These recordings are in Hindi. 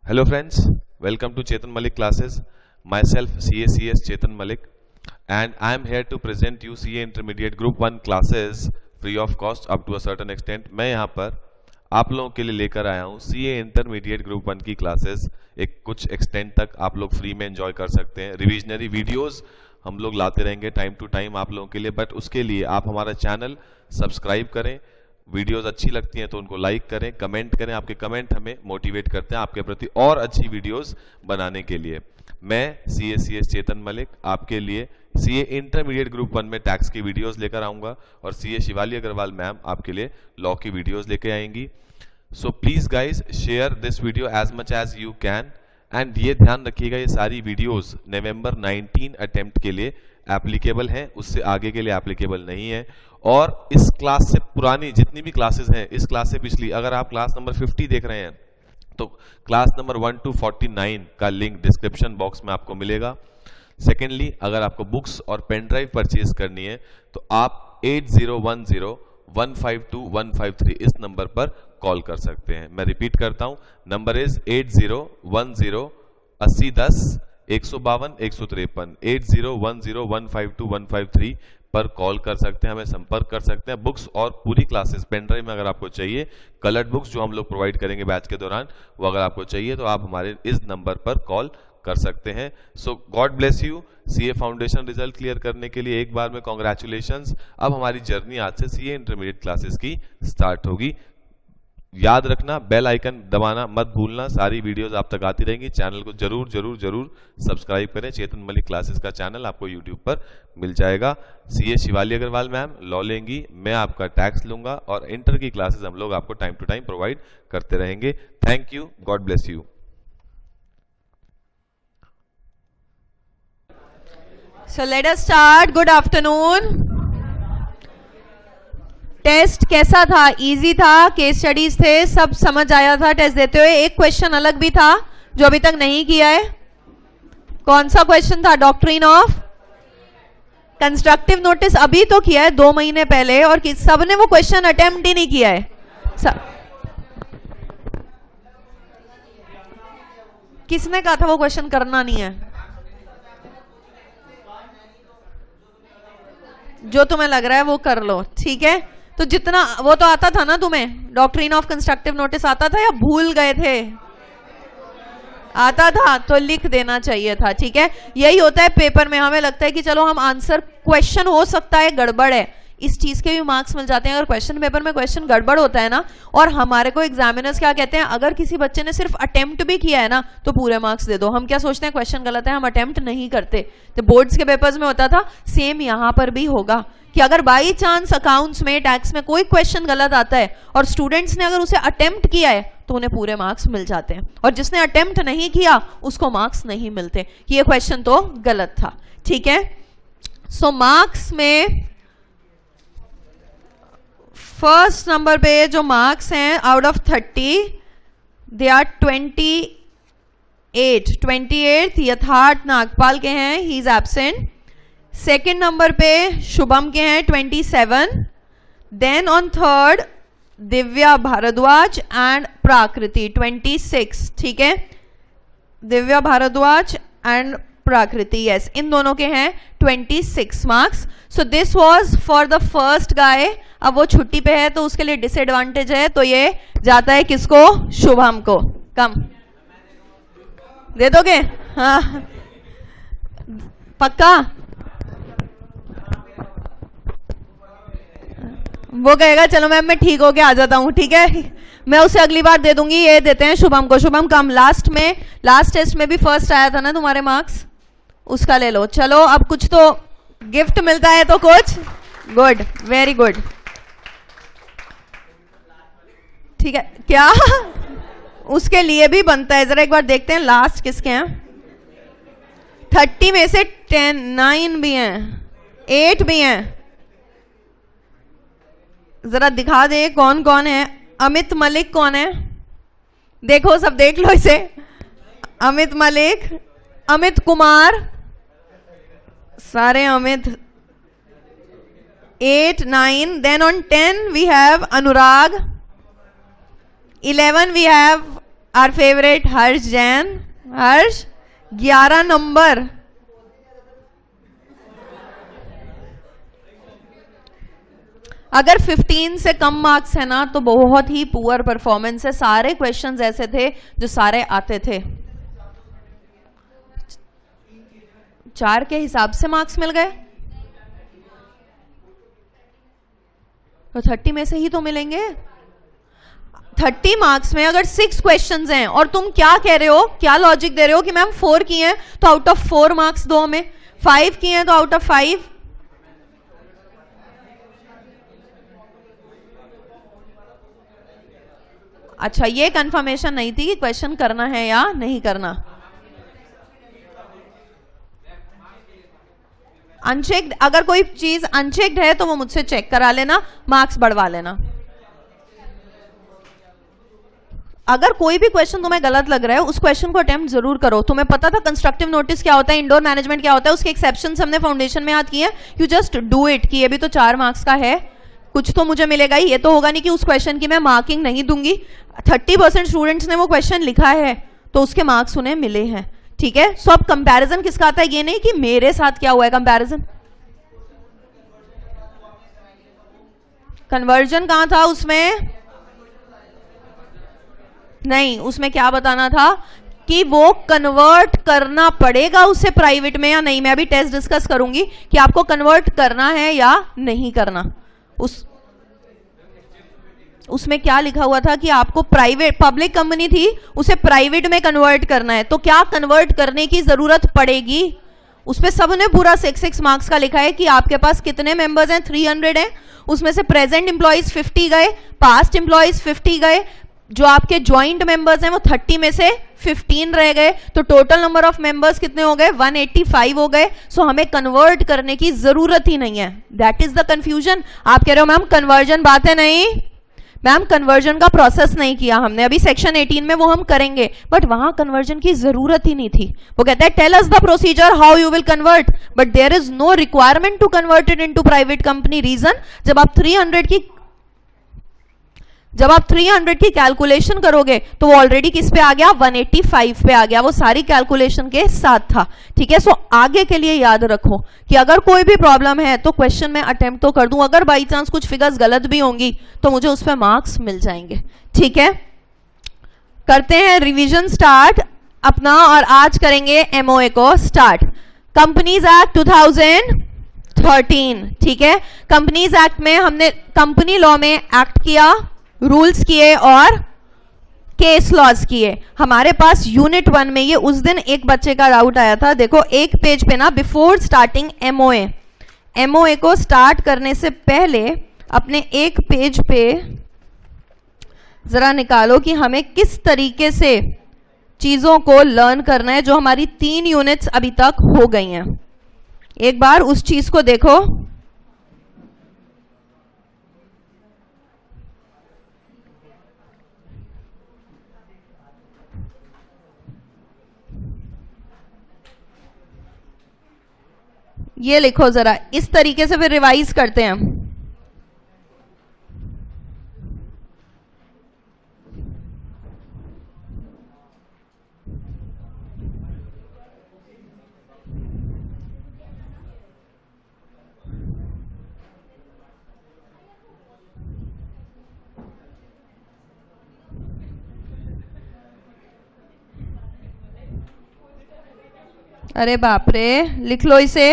Hello friends, welcome to Chetan Malik classes. Myself CACS Chetan Malik and I am here to present you CA Intermediate Group 1 classes free of cost up to a certain extent. मैं यहाँ पर आप लोगों के लिए लेकर आया हूँ CA Intermediate Group 1 की क्लासेस एक कुछ एक्सटेंट तक आप लोग फ्री में एंजॉय कर सकते हैं. रिविजनरी वीडियोस हम लोग लाते रहेंगे टाइम टू टाइम आप लोगों के लिए, बट उसके लिए आप हमारा चैनल सब्सक्राइब करें. वीडियोस अच्छी लगती हैं तो उनको लाइक करें, कमेंट करें. आपके कमेंट हमें मोटिवेट करते हैं आपके प्रति और अच्छी वीडियोस बनाने के लिए. मैं CACS चेतन मलिक आपके लिए CA इंटरमीडिएट ग्रुप 1 में टैक्स की वीडियोस लेकर आऊंगा और CA शिवाली अग्रवाल मैम आपके लिए लॉ की वीडियोस लेके आएंगी. So please guys share this video as much as you can and ये ध्यान रखिएगा ये सारी वीडियोस नवंबर 19 अटेम्प्ट के लिए एप्लीकेबल हैं, उससे आगे के लिए एप्लीकेबल नहीं है. और इस क्लास से पुरानी जितनी भी क्लासेस हैं, इस क्लास से पिछली, अगर आप क्लास नंबर 50 देख रहे हैं तो क्लास नंबर 1 to 49 का लिंक डिस्क्रिप्शन बॉक्स में आपको मिलेगा. सेकेंडली, अगर आपको बुक्स और पेन ड्राइव परचेज करनी है तो आप 8010152153 इस नंबर पर कॉल कर सकते हैं. मैं रिपीट करता हूं, नंबर इज 801080-152-153 8010152153 पर कॉल कर सकते हैं, हमें संपर्क कर सकते हैं. बुक्स और पूरी क्लासेस पेन ड्राइव में अगर आपको चाहिए, कलर्ड बुक्स जो हम लोग प्रोवाइड करेंगे बैच के दौरान, वो अगर आपको चाहिए तो आप हमारे इस नंबर पर कॉल कर सकते हैं. So God bless you. CA foundation result clear करने के लिए एक बार में कॉन्ग्रेचुलेशंस. अब हमारी जर्नी आज से CA इंटरमीडिएट क्लासेस की स्टार्ट होगी. याद रखना, बेल आइकन दबाना मत भूलना. सारी वीडियोस आप तक आती रहेंगी. चैनल को जरूर जरूर जरूर सब्सक्राइब करें. चेतन मलिक क्लासेस का चैनल आपको यूट्यूब पर मिल जाएगा. CA Shivali Agarwal ma'am law लेंगी, मैं आपका टैक्स लूंगा और इंटर की क्लासेस हम लोग आपको टाइम टू टाइम प्रोवाइड करते रहेंगे. Thank you. God bless you. So let us start. Good afternoon. Test कैसा था? इजी था? केस स्टडीज थे? सब समझ आया था टेस्ट देते हुए? एक क्वेश्चन अलग भी था जो अभी तक नहीं किया है. कौन सा क्वेश्चन था? डॉक्ट्रिन ऑफ कंस्ट्रक्टिव नोटिस अभी तो किया है 2 महीने पहले और सबने वो क्वेश्चन अटेम्प्ट ही नहीं किया है. किसने कहा था वो क्वेश्चन करना नहीं है? जो तुम्हें लग रहा है वो कर लो, ठीक है. तो जितना वो तो आता था ना तुम्हें, डॉक्ट्रिन ऑफ कंस्ट्रक्टिव नोटिस आता था या भूल गए थे? आता था तो लिख देना चाहिए था, ठीक है. यही होता है पेपर में, हमें लगता है कि चलो हम आंसर, क्वेश्चन हो सकता है गड़बड़ है, इस चीज के भी मार्क्स मिल जाते हैं. अगर क्वेश्चन पेपर में क्वेश्चन गड़बड़ होता है ना, और हमारे को एग्जामिनर्स क्या कहते हैं, अगर किसी बच्चे ने सिर्फ अटेम्प्ट भी किया है ना तो पूरे मार्क्स दे दो. हम क्या सोचते हैं, क्वेश्चन गलत है, हम अटेम्प्ट नहीं करते. तो बोर्ड्स के पेपर्स में होता था, सेम यहाँ पर भी होगा कि अगर बाई चांस अकाउंट्स में, टैक्स में कोई क्वेश्चन गलत आता है और स्टूडेंट्स ने अगर उसे अटेम्प्ट किया है तो उन्हें पूरे मार्क्स मिल जाते हैं, और जिसने अटेम्प्ट नहीं किया उसको मार्क्स नहीं मिलते कि ये क्वेश्चन तो गलत था, ठीक है. सो मार्क्स में फर्स्ट नंबर पे जो मार्क्स हैं आउट ऑफ 30 दे आर 28 यथार्थ नागपाल के हैं, he is absent. Second number पे शुभम के हैं 27. Then on third Divya Bhardwaj and Prakriti 26, ठीक है. दिव्या भारद्वाज एंड प्राकृति, यस, इन दोनों के हैं 26 marks. So this was for the first guy. अब वो छुट्टी पे है तो उसके लिए डिसएडवांटेज है, तो ये जाता है किसको? शुभम को. कम दे दोगे? हाँ पक्का? वो कहेगा चलो मैम मैं ठीक होके आ जाता हूँ, ठीक है, मैं उसे अगली बार दे दूंगी. ये देते हैं शुभम को. शुभम कम, लास्ट टेस्ट में भी फर्स्ट आया था ना तुम्हारे मार्क्स, उसका ले लो. चलो अब कुछ तो गिफ्ट मिलता है तो कुछ गुड, वेरी गुड, ठीक है. क्या उसके लिए भी बनता है? जरा एक बार देखते हैं लास्ट किसके हैं. 30 में से 9 भी हैं, 8 भी हैं. जरा दिखा दे कौन कौन है. अमित मलिक कौन है? देखो सब देख लो इसे. अमित मलिक, अमित कुमार, सारे Amit. 8, 9. Then on 10 we have Anurag. 11 we have are favourite Harsh Jain. Harsh 11 number. अगर 15 से कम मार्क्स है ना तो बहुत ही पुअर परफॉर्मेंस है। सारे क्वेश्चंस ऐसे थे जो सारे आते थे। 4 के हिसाब से मार्क्स मिल गए तो 30 में से ही तो मिलेंगे। 30 मार्क्स में अगर 6 क्वेश्चंस हैं और तुम क्या कह रहे हो, क्या लॉजिक दे रहे हो कि मैम 4 किए हैं तो आउट ऑफ 4 मार्क्स दो हमें, 5 किए हैं तो आउट ऑफ 5। अच्छा, ये कंफर्मेशन नहीं थी कि क्वेश्चन करना है या नहीं करना। अनचेक्ड, अगर कोई चीज अनचेक्ड है तो वो मुझसे चेक करा लेना, मार्क्स बढ़वा लेना। अगर कोई भी क्वेश्चन तुम्हें गलत लग रहा है उस क्वेश्चन को अटेम्प्ट जरूर करो। तुम्हें पता था कंस्ट्रक्टिव नोटिस क्या होता है, इंडोर मैनेजमेंट क्या होता है, उसके एक्सेप्शंस हमने फाउंडेशन में याद किए हैं। यू जस्ट डू इट कि ये भी तो 4 मार्क्स का है, कुछ तो मुझे मिलेगा ही। ये तो होगा नहीं कि उस क्वेश्चन की मैं मार्किंग नहीं दूंगी। 30% स्टूडेंट्स ने वो क्वेश्चन लिखा है तो उसके मार्क्स उन्हें मिले हैं। ठीक है, सो अब कंपैरिजन किसका आता है, ये नहीं कि मेरे साथ क्या हुआ है। कंपैरिजन कन्वर्जन कहां था उसमें, नहीं, उसमें क्या बताना था कि वो कन्वर्ट करना पड़ेगा उसे प्राइवेट में या नहीं। मैं अभी टेस्ट डिस्कस करूंगी कि आपको कन्वर्ट करना है या नहीं करना। उसमें क्या लिखा हुआ था कि आपको प्राइवेट, पब्लिक कंपनी थी, उसे प्राइवेट में कन्वर्ट करना है तो क्या कन्वर्ट करने की जरूरत पड़ेगी। उसमें सबने पूरा 6 मार्क्स का लिखा है कि आपके पास कितने मेंबर्स हैं, 300 हैं, उसमें से प्रेजेंट एम्प्लॉइज 50 गए, पास्ट एम्प्लॉइज 50 गए, जो आपके ज्वाइंट मेंबर्स हैं वो 30 में से 15 रह गए, तो टोटल नंबर ऑफ मेंबर्स कितने हो गए, 185 हो गए। सो हमें कन्वर्ट करने की जरूरत ही नहीं है। That is the confusion. आप कह रहे हो मैम कन्वर्जन बात है, नहीं मैम, कन्वर्जन का प्रोसेस नहीं किया हमने अभी। सेक्शन 18 में वो हम करेंगे, बट वहां कन्वर्जन की जरूरत ही नहीं थी। वो कहता है tell us the procedure how you will convert, but there is no requirement to convert it into private company. Reason, जब आप 300 की कैलकुलेशन करोगे तो वो ऑलरेडी किस पे आ गया, 185 पे आ गया। वो सारी कैलकुलेशन के साथ था। ठीक है, सो आगे के लिए याद रखो कि अगर कोई भी प्रॉब्लम है तो क्वेश्चन में अटेम्प्ट तो कर दूं, अगर बाई चांस कुछ फिगर्स गलत भी होंगी तो मुझे उस पर मार्क्स मिल जाएंगे। ठीक है, करते हैं रिवीजन स्टार्ट अपना, और आज करेंगे एमओए को स्टार्ट। Companies act 2013। ठीक है, कंपनीज एक्ट में हमने कंपनी लॉ में एक्ट किया, रूल्स किए और केस लॉज किए। हमारे पास यूनिट 1 में ये उस दिन एक बच्चे का डाउट आया था। देखो एक पेज पे ना, बिफोर स्टार्टिंग एमओए को स्टार्ट करने से पहले अपने एक पेज पे जरा निकालो कि हमें किस तरीके से चीजों को लर्न करना है, जो हमारी 3 यूनिट्स अभी तक हो गई हैं। एक बार उस चीज को देखो। ये लिखो जरा, इस तरीके से फिर रिवाइज करते हैं। अरे बाप रे, लिख लो इसे।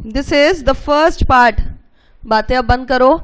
This is the first part. बातें अब बंद करो।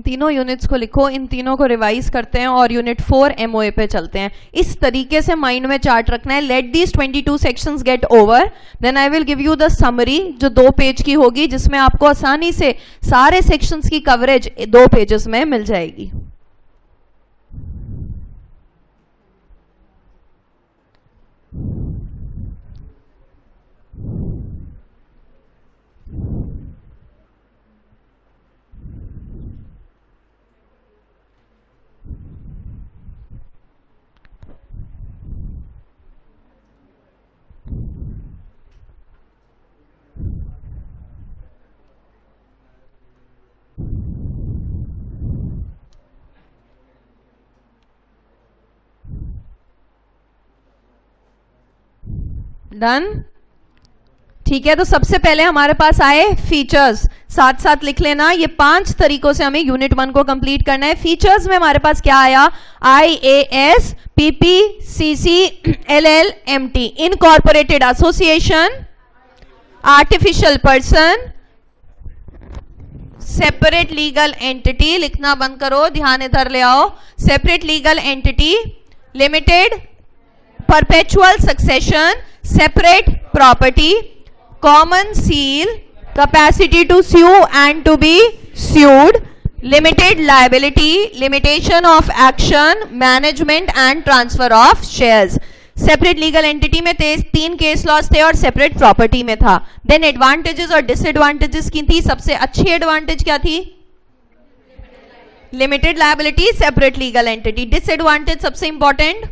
इन तीनों यूनिट्स को लिखो, इन तीनों को रिवाइज करते हैं और यूनिट 4 एमओए पे चलते हैं. इस तरीके से माइंड में चार्ट रखना है. Let these 22 sections get over, then I will give you the summary जो 2 पेज की होगी, जिसमें आपको आसानी से सारे सेक्शंस की कवरेज 2 पेजेस में मिल जाएगी. डन. ठीक है, तो सबसे पहले हमारे पास आए फीचर्स. साथ साथ लिख लेना, ये 5 तरीकों से हमें यूनिट 1 को कंप्लीट करना है. फीचर्स में हमारे पास क्या आया? IAS, PP, CC, LL, MT. Incorporated association, artificial person, separate legal entity. लिखना बंद करो, ध्यान इधर ले आओ. Separate legal entity, limited, perpetual succession, separate property, common seal, capacity to sue and to be sued, limited liability, limitation of action, management and transfer of shares. Separate legal entity में 3 केस लॉस थे और सेपरेट प्रॉपर्टी में था. देन एडवांटेजेस और डिसएडवांटेजेस की थी. सबसे अच्छी एडवांटेज क्या थी? Limited liability, separate legal entity. Disadvantage सबसे इंपॉर्टेंट,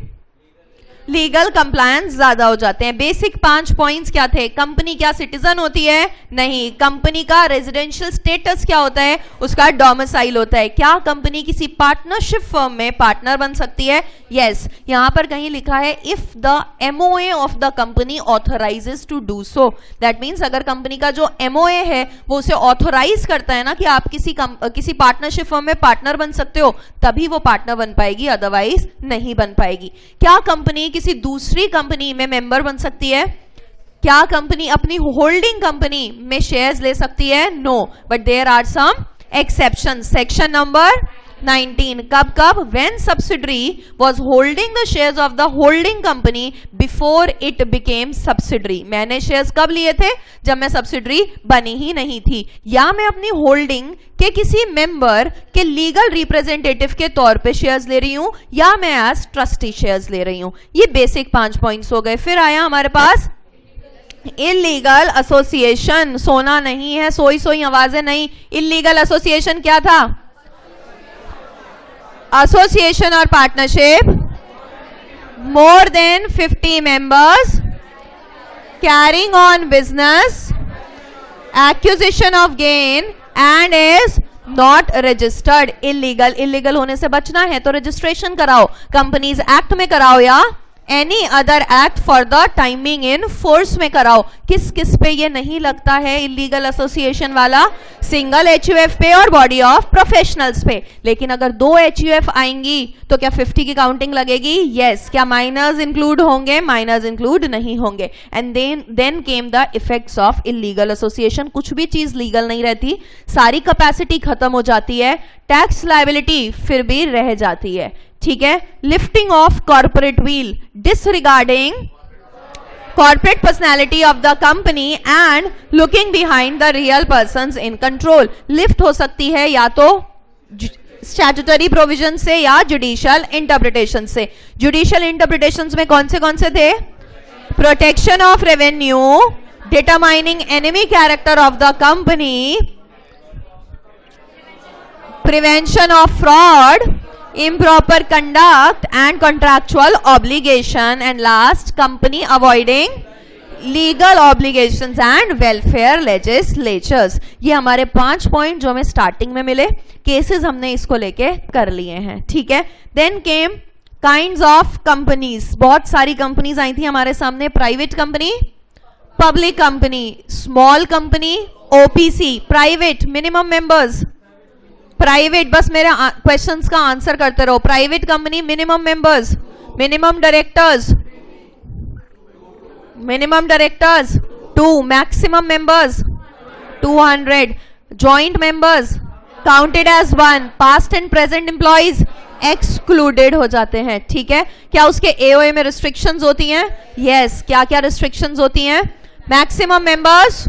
लीगल कंप्लायंस ज्यादा हो जाते हैं. बेसिक 5 पॉइंट्स क्या थे? कंपनी क्या सिटीजन होती है? नहीं. कंपनी का रेजिडेंशियल स्टेटस क्या होता है? उसका डोमिसाइल होता है. क्या कंपनी किसी पार्टनरशिप फर्म में पार्टनर बन सकती है? यस. यहां पर कहीं लिखा है if the MOA of the company authorises to do so. That means अगर कंपनी का जो एमओए है वो उसे ऑथराइज करता है ना कि आप किसी पार्टनरशिप फर्म में पार्टनर बन सकते हो, तभी वो पार्टनर बन पाएगी, अदरवाइज नहीं बन पाएगी. क्या कंपनी किसी दूसरी कंपनी में मेंबर बन सकती है? क्या कंपनी अपनी होल्डिंग कंपनी में शेयर्स ले सकती है? No, but there are some exception. Section number 19. कब? When subsidiary was holding the shares of the holding company before it became subsidiary. मैंने शेयर्स कब लिए थे? जब मैं सब्सिडरी बनी ही नहीं थी, या मैं अपनी होल्डिंग के किसी मेंबर के लीगल रिप्रेजेंटेटिव के तौर पे शेयर्स ले रही हूं, या मैं एज ट्रस्टी शेयर्स ले रही हूं. ये बेसिक 5 पॉइंट्स हो गए. फिर आया हमारे पास इलीगल एसोसिएशन. सोना नहीं है, सोई आवाजें नहीं. इलीगल एसोसिएशन क्या था? एसोसिएशन और partnership more than 50 members carrying on business, acquisition of gain and is not registered. Illegal होने से बचना है तो रजिस्ट्रेशन कराओ, कंपनीज एक्ट में कराओ या any other act for the timing in force में कराओ. किस किस पे ये नहीं लगता है इलीगल एसोसिएशन वाला? सिंगल HUF पे और बॉडी ऑफ प्रोफेशनल्स पे. लेकिन अगर 2 HUF आएंगी तो क्या 50 की काउंटिंग लगेगी? यस. क्या माइनर्स इंक्लूड होंगे? माइनर्स इंक्लूड नहीं होंगे. And then came the effects of illegal association. कुछ भी चीज लीगल नहीं रहती, सारी कैपेसिटी खत्म हो जाती है, टैक्स लायबिलिटी फिर भी रह जाती है. ठीक है. Lifting of corporate wheel, disregarding corporate personality of the company and looking behind the real persons in control. Lift हो सकती है या तो स्टैट्यूटरी प्रोविजन से या जुडिशियल इंटरप्रिटेशन से. जुडिशियल इंटरप्रिटेशंस में कौन से थे? Protection of revenue, determining enemy character of the company, prevention of fraud, improper conduct and contractual obligation, and last company avoiding legal obligations and welfare legislatures. ये हमारे 5 पॉइंट जो हमें स्टार्टिंग में मिले. केसेस हमने इसको लेके कर लिए हैं. ठीक है. Then came kinds of companies. बहुत सारी कंपनीज आई थी हमारे सामने. Private company, public company, small company, OPC, private, minimum members, private. बस मेरे क्वेश्चंस का आंसर करते रहो. Private company, minimum members, minimum directors, 2, maximum members 200, joint members counted as one, past and present employees excluded हो जाते हैं, ठीक है। क्या उसके एओए में रिस्ट्रिक्शंस होती हैं? यस। क्या क्या रिस्ट्रिक्शंस होती हैं? मैक्सिमम मेंबर्स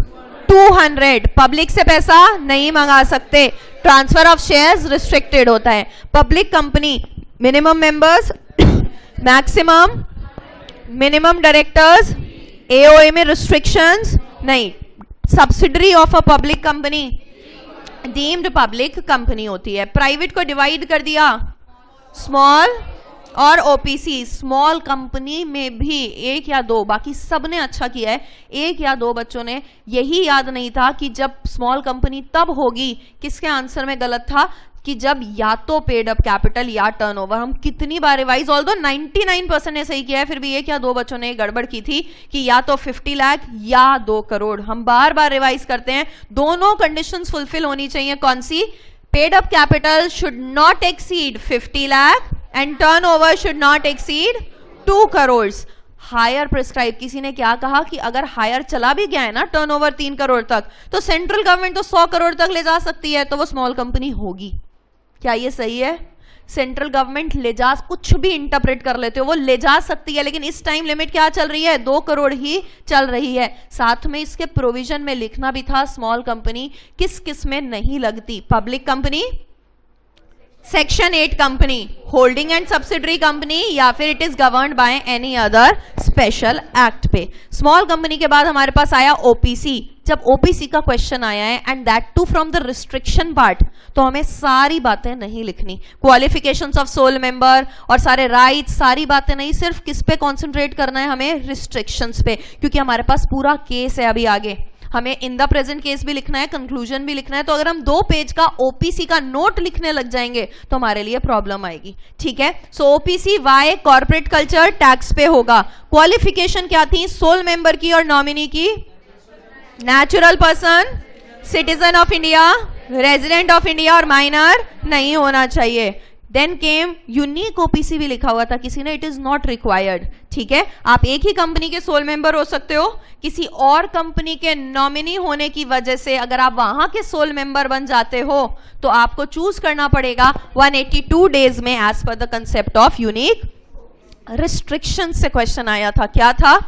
200, पब्लिक से पैसा नहीं मंगा सकते, ट्रांसफर ऑफ शेयर्स रिस्ट्रिक्टेड होता है। Public company minimum members, maximum, minimum directors, AOA में रिस्ट्रिक्शंस नहीं। Subsidiary of a public company deemed public company होती है। प्राइवेट को डिवाइड कर दिया स्मॉल और ओपीसी। स्मॉल कंपनी में भी एक या दो, बाकी सबने अच्छा किया है, एक या दो बच्चों ने यही याद नहीं था कि जब स्मॉल कंपनी तब होगी, किसके आंसर में गलत था, कि जब या तो पेड अप कैपिटल या टर्नओवर। हम कितनी बार रिवाइज, ऑल्दो 99% ने सही किया है, फिर भी एक या दो बच्चों ने गड़बड़ की थी कि या तो 50 लाख या 2 करोड़। हम बार बार रिवाइज करते हैं, दोनों कंडीशंस फुलफिल होनी चाहिए। कौन सी? Paid up capital should not exceed 50 lakh and turnover should not exceed 2 crore. Higher prescribe, किसी ने क्या कहा कि अगर हायर चला भी गया है ना टर्नओवर 3 करोड़ तक, तो सेंट्रल गवर्नमेंट तो 100 करोड़ तक ले जा सकती है, तो वो स्मॉल कंपनी होगी। क्या ये सही है? सेंट्रल गवर्नमेंट ले जा, कुछ भी इंटरप्रेट कर लेते हो, वो ले जा सकती है, लेकिन इस टाइम लिमिट क्या चल रही है? 2 करोड़ ही चल रही है। साथ में इसके प्रोविजन में लिखना भी था स्मॉल कंपनी किस किस में नहीं लगती। Public company, section 8 company, holding and subsidiary company, या फिर it is governed by any other special act पे। स्मॉल कंपनी के बाद हमारे पास आया ओपीसी। जब ओपीसी का क्वेश्चन आया है and that too from the restriction part, तो हमें सारी बातें नहीं लिखनी, क्वालिफिकेशंस ऑफ सोल मेंबर और सारे राइट्स, सारी बातें नहीं, सिर्फ किस पे कॉन्सेंट्रेट करना है हमें? रिस्ट्रिक्शंस पे, क्योंकि हमारे पास पूरा केस है अभी आगे। हमें इन द प्रेजेंट केस भी लिखना है, कंक्लूजन भी लिखना है, तो अगर हम 2 पेज का ओपीसी का नोट लिखने लग जाएंगे तो हमारे लिए प्रॉब्लम आएगी, ठीक है। So OPC why corporate culture tax पे होगा। क्वालिफिकेशन क्या थी? सोल मेंबर की और नॉमिनी की, natural person, citizen of India, resident of India और माइनर नहीं होना चाहिए। देन केम यूनिक ओपीसी भी लिखा हुआ था किसी ने, इट इज नॉट रिक्वायर्ड, ठीक है। आप एक ही कंपनी के सोल मेंबर हो सकते हो, किसी और कंपनी के नॉमिनी होने की वजह से अगर आप वहां के सोल मेंबर बन जाते हो तो आपको चूज करना पड़ेगा 182 डेज में as per the concept of unique restriction से क्वेश्चन आया था। क्या था?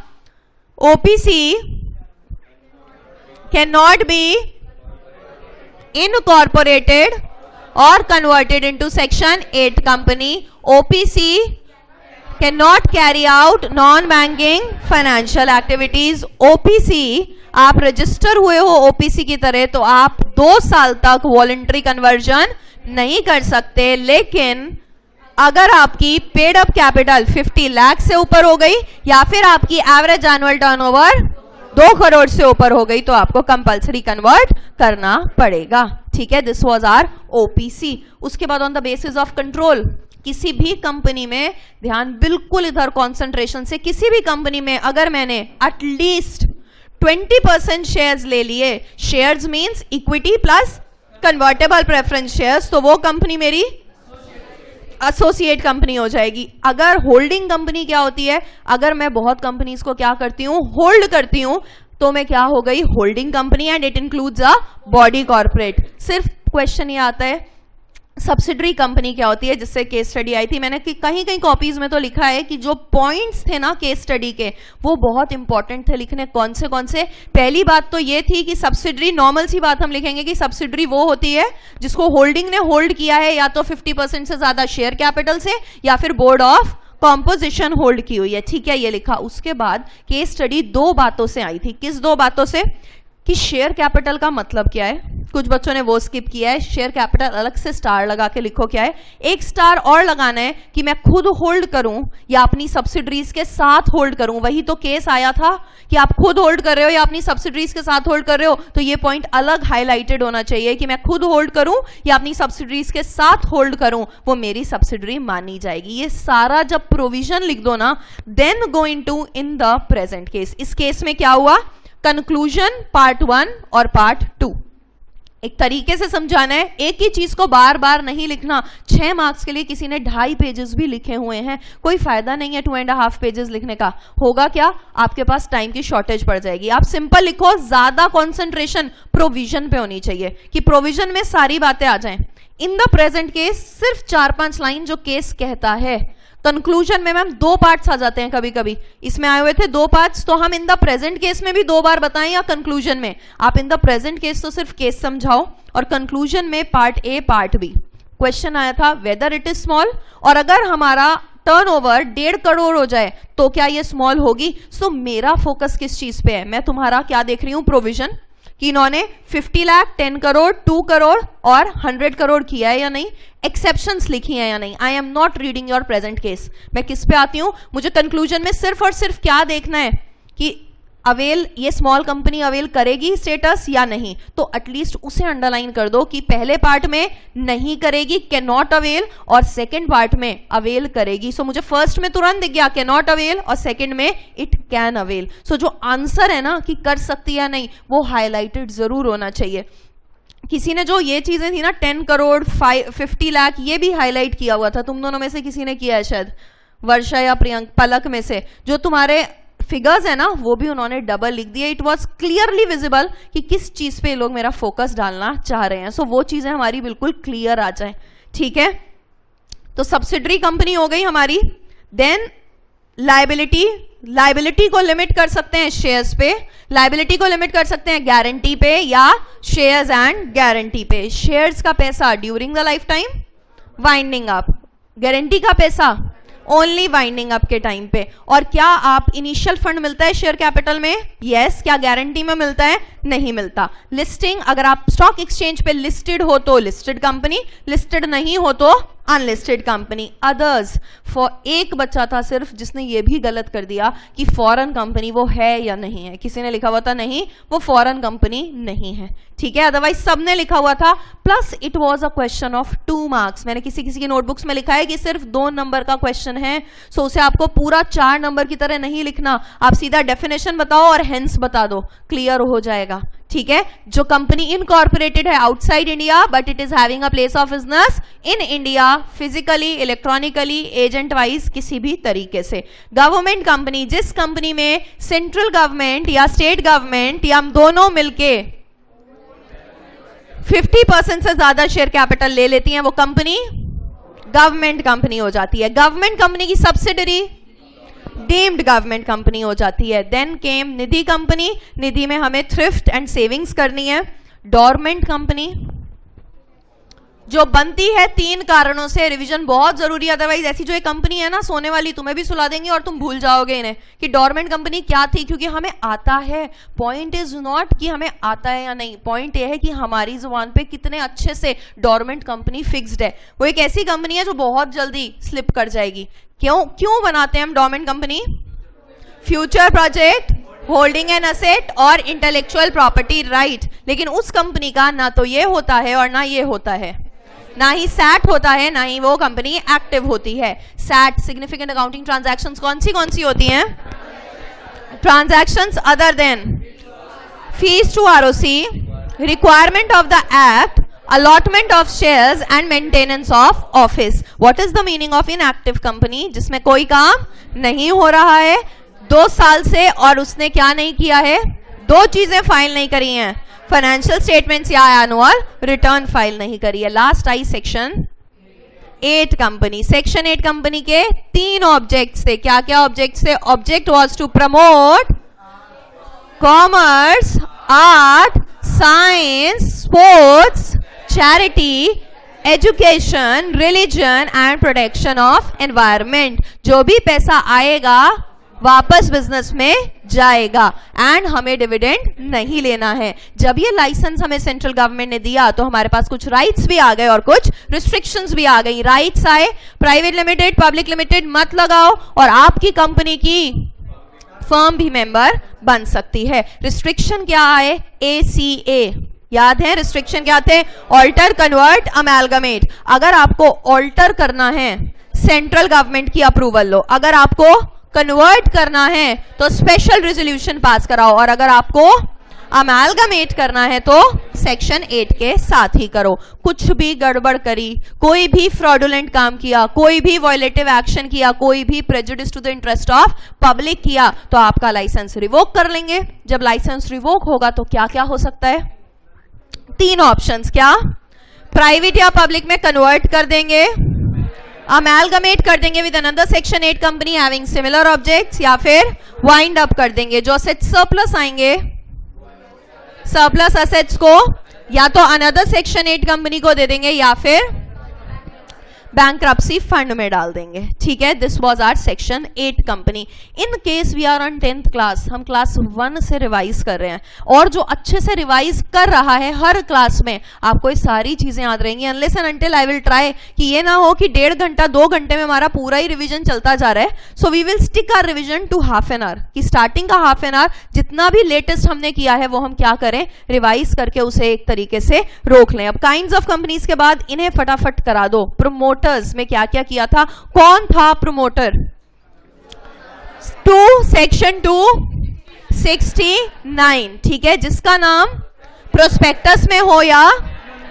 OPC can not be incorporated or converted into section 8 company. OPC cannot carry out non-banking financial activities. OPC, आप रजिस्टर हुए हो OPC की तरह तो आप 2 साल तक वॉलंटरी कन्वर्जन नहीं कर सकते, लेकिन अगर आपकी पेड अप कैपिटल 50 लाख से ऊपर हो गई या फिर आपकी एवरेज एनुअल टर्नओवर 2 करोड़ से ऊपर हो गई तो आपको कंपल्सरी कन्वर्ट करना पड़ेगा, ठीक है। This was our OPC. उसके बाद on the basis of control, किसी भी कंपनी में ध्यान बिल्कुल इधर कॉन्सेंट्रेशन से, किसी भी कंपनी में अगर मैंने एटलीस्ट 20% शेयर्स ले लिए, shares means equity plus convertible preference shares, तो वो कंपनी मेरी एसोसिएट कंपनी हो जाएगी। अगर होल्डिंग कंपनी क्या होती है? अगर मैं बहुत कंपनीज को क्या करती हूँ? होल्ड करती हूँ, तो मैं क्या हो गई? Holding company, and it includes a body corporate. सिर्फ क्वेश्चन ये आता है सब्सिडरी कंपनी क्या होती है, जिससे केस स्टडी आई थी। मैंने कहीं कहीं कॉपीज में तो लिखा है कि जो पॉइंट्स थे ना केस स्टडी के, वो बहुत इंपॉर्टेंट थे लिखने। कौन से? पहली बात तो ये थी कि सब्सिडरी, नॉर्मल सी बात हम लिखेंगे कि सब्सिडरी वो होती है जिसको होल्डिंग ने होल्ड किया है या तो 50% से ज्यादा शेयर कैपिटल से, या फिर बोर्ड ऑफ कॉम्पोजिशन होल्ड की हुई है, ठीक है, ये लिखा। उसके बाद केस स्टडी 2 बातों से आई थी। किस 2 बातों से? कि शेयर कैपिटल का मतलब क्या है, कुछ बच्चों ने वो स्किप किया है। शेयर कैपिटल अलग से स्टार लगा के लिखो क्या है। एक स्टार और लगाना है कि मैं खुद होल्ड करूं या अपनी सब्सिडरीज के साथ होल्ड करूं। वही तो केस आया था कि आप खुद होल्ड कर रहे हो या अपनी सब्सिडरीज के साथ होल्ड कर रहे हो, तो ये पॉइंट अलग हाईलाइटेड होना चाहिए कि मैं खुद होल्ड करूं या अपनी सब्सिडरीज के साथ होल्ड करूं, वो मेरी सब्सिडरी मानी जाएगी। ये सारा जब प्रोविजन लिख दो ना, then go into in the present case. इस केस में क्या हुआ? कंक्लूजन पार्ट 1 और पार्ट 2। एक तरीके से समझाना है, एक ही चीज को बार बार नहीं लिखना। 6 मार्क्स के लिए किसी ने 2.5 पेजेस भी लिखे हुए हैं, कोई फायदा नहीं है 2.5 पेजेस लिखने का। होगा क्या, आपके पास टाइम की शॉर्टेज पड़ जाएगी। आप सिंपल लिखो, ज्यादा कंसंट्रेशन प्रोविजन पे होनी चाहिए कि प्रोविजन में सारी बातें आ जाएं। इन द प्रेजेंट केस सिर्फ 4-5 लाइन जो केस कहता है। कंक्लूजन में मैम 2 पार्ट्स आ जाते हैं कभी कभी, इसमें आए हुए थे 2 पार्ट्स, तो हम इन द प्रेजेंट केस में भी 2 बार बताएं या कंक्लूजन में। आप इन द प्रेजेंट केस तो सिर्फ केस समझाओ और कंक्लूजन में part A part B. Question आया था वेदर इट इज स्मॉल, और अगर हमारा टर्नओवर 1.5 करोड़ हो जाए तो क्या ये स्मॉल होगी। सो मेरा फोकस किस चीज पे है, मैं तुम्हारा क्या देख रही हूं, प्रोविजन, कि इन्होंने 50 लाख, 10 करोड़, 2 करोड़ और 100 करोड़ किया है या नहीं, एक्सेप्शंस लिखी है या नहीं। I am not reading your present case. मैं किस पे आती हूं, मुझे कंक्लूजन में सिर्फ और सिर्फ क्या देखना है कि अवेल, ये स्मॉल कंपनी अवेल करेगी स्टेटस या नहीं, तो एटलीस्ट उसे अंडरलाइन कर दो कि पहले पार्ट में नहीं करेगी, कैन नॉट अवेल, और सेकंड पार्ट में अवेल करेगी। सो मुझे फर्स्ट में तुरंत दिख गया कैन नॉट अवेल और सेकंड में इट कैन अवेल। सो जो आंसर है ना कि कर सकती है या नहीं, वो हाईलाइटेड जरूर होना चाहिए। किसी ने जो ये चीजें थी ना 10 करोड़ 50 लाख, ये भी हाईलाइट किया हुआ था, तुम दोनों में से किसी ने किया है शायद, वर्षा या प्रियंक, पलक में से। जो तुम्हारे फिगर्स है ना वो भी उन्होंने डबल लिख दिए। इट वॉज क्लियरली विजिबल कि किस चीज पे लोग मेरा फोकस डालना चाह रहे हैं। सो वो चीजें हमारी बिल्कुल क्लियर आ जाए, ठीक है। तो सब्सिडरी कंपनी हो गई हमारी। देन लायबिलिटी, लायबिलिटी को लिमिट कर सकते हैं शेयर्स पे, लायबिलिटी को लिमिट कर सकते हैं गारंटी पे या शेयर्स एंड गारंटी पे। शेयर्स का पैसा during the life time winding up, guarantee का पैसा ओनली वाइंडिंग अप के टाइम पे। और क्या आप इनिशियल फंड मिलता है शेयर कैपिटल में, यस। क्या गारंटी में मिलता है, नहीं मिलता। लिस्टिंग, अगर आप स्टॉक एक्सचेंज पे लिस्टेड हो तो लिस्टेड कंपनी, लिस्टेड नहीं हो तो अनलिस्टेड कंपनी। अदर्स, फॉर एक बच्चा था सिर्फ जिसने ये भी गलत कर दिया कि फॉरेन कंपनी वो है या नहीं है। किसी ने लिखा हुआ था नहीं वो फॉरेन कंपनी नहीं है, ठीक है। अदरवाइज सबने लिखा हुआ था। Plus it was a question of 2 marks. मैंने किसी किसी की नोटबुक्स में लिखा है कि सिर्फ 2 नंबर का क्वेश्चन है, सो उसे आपको पूरा 4 नंबर की तरह नहीं लिखना। आप सीधा डेफिनेशन बताओ और हेंस बता दो, क्लियर हो जाएगा, ठीक है। जो कंपनी इनकॉर्पोरेटेड है outside India but it is having a place of business in India, physically, electronically, agent wise, किसी भी तरीके से। गवर्नमेंट कंपनी, जिस कंपनी में सेंट्रल गवर्नमेंट या स्टेट गवर्नमेंट या हम दोनों मिलके 50% से ज्यादा शेयर कैपिटल ले लेती हैं, वो कंपनी गवर्नमेंट कंपनी हो जाती है। गवर्नमेंट कंपनी की सब्सिडरी डीम्ड गवर्नमेंट कंपनी हो जाती है। देन केम निधि कंपनी, निधि में हमें थ्रिफ्ट एंड सेविंग्स करनी है। डोरमेंट कंपनी जो बनती है 3 कारणों से, रिवीजन बहुत जरूरी है, अदरवाइज ऐसी जो एक कंपनी है ना सोने वाली, तुम्हें भी सुला देंगे और तुम भूल जाओगे इन्हें कि डोरमेंट कंपनी क्या थी, क्योंकि हमें आता है। पॉइंट इज नॉट कि हमें आता है या नहीं, पॉइंट यह है कि हमारी जुबान पे कितने अच्छे से डोरमेंट कंपनी फिक्स्ड है। वो एक ऐसी कंपनी है जो बहुत जल्दी स्लिप कर जाएगी। क्यों बनाते हैं हम dormant company, future project, holding an asset और इंटेलेक्चुअल प्रॉपर्टी राइट। लेकिन उस कंपनी का ना तो ये होता है और ना ये होता है, ना ही सैट होता है, ना ही वो कंपनी एक्टिव होती है। सैट सिग्निफिकेंट अकाउंटिंग ट्रांजैक्शंस कौन सी होती हैं, transactions other than fees to ROC, requirement of the act, allotment of shares and maintenance of office. What is the meaning of inactive company? जिसमें कोई काम नहीं हो रहा है 2 साल से और उसने क्या नहीं किया है, 2 चीजें फाइल नहीं करी हैं, फाइनेंशियल स्टेटमेंट्स या एनुअल रिटर्न फाइल नहीं करी है। लास्ट आई सेक्शन 8 कंपनी। सेक्शन 8 कंपनी के 3 ऑब्जेक्ट्स थे। क्या क्या ऑब्जेक्ट्स थे? Object was to promote commerce, art, science, sports, charity, education, religion and protection of environment. जो भी पैसा आएगा वापस बिजनेस में जाएगा एंड हमें डिविडेंड नहीं लेना है। जब ये लाइसेंस हमें सेंट्रल गवर्नमेंट ने दिया तो हमारे पास कुछ राइट्स भी आ गए और कुछ रिस्ट्रिक्शंस भी आ गई। राइट्स आए, प्राइवेट लिमिटेड, पब्लिक लिमिटेड मत लगाओ और आपकी कंपनी की फर्म भी मेंबर बन सकती है। रिस्ट्रिक्शन क्या आए? ACA याद है रिस्ट्रिक्शन क्या थे? Alter, convert, amalgamate. अगर आपको ऑल्टर करना है सेंट्रल गवर्नमेंट की अप्रूवल लो, अगर आपको कन्वर्ट करना है तो स्पेशल रेजोल्यूशन पास कराओ, और अगर आपको अमेलगमेट करना है तो सेक्शन 8 के साथ ही करो। कुछ भी गड़बड़ करी, कोई भी फ्रॉडुलेंट काम किया, कोई भी वॉयलेटिव एक्शन किया, कोई भी prejudice to the interest of public किया तो आपका लाइसेंस रिवोक कर लेंगे। जब लाइसेंस रिवोक होगा तो क्या क्या हो सकता है? 3 ऑप्शंस, क्या? प्राइवेट या पब्लिक में कन्वर्ट कर देंगे, अमेलगमेट कर देंगे with another section 8 company having similar objects, या फिर वाइंड अप कर देंगे। जो असेट्स सरप्लस आएंगे, सरप्लस असेट्स को या तो अनदर सेक्शन 8 कंपनी को दे देंगे या फिर बैंक्रप्सी फंड में डाल देंगे। ठीक है, this was our section 8 company. In case we are on 10th class, हम क्लास 1 से रिवाइज कर रहे हैं, और जो अच्छे से रिवाइज कर रहा है हर क्लास में आपको ये सारी चीजें याद रहेंगी। Unless and until I will try कि ये ना हो कि 1.5 घंटा 2 घंटे में हमारा पूरा ही रिविजन चलता जा रहा है। So we will stick our revision to half an hour, कि स्टार्टिंग का हाफ एन आवर जितना भी लेटेस्ट हमने किया है वो हम क्या करें, रिवाइज करके उसे एक तरीके से रोक लें। अब काइंड्स ऑफ कंपनीज के बाद इन्हें फटाफट करा दो। प्रमोटर्स में क्या क्या किया था, कौन था प्रमोटर? 2 सेक्शन 269, ठीक है, जिसका नाम प्रोस्पेक्टस में हो या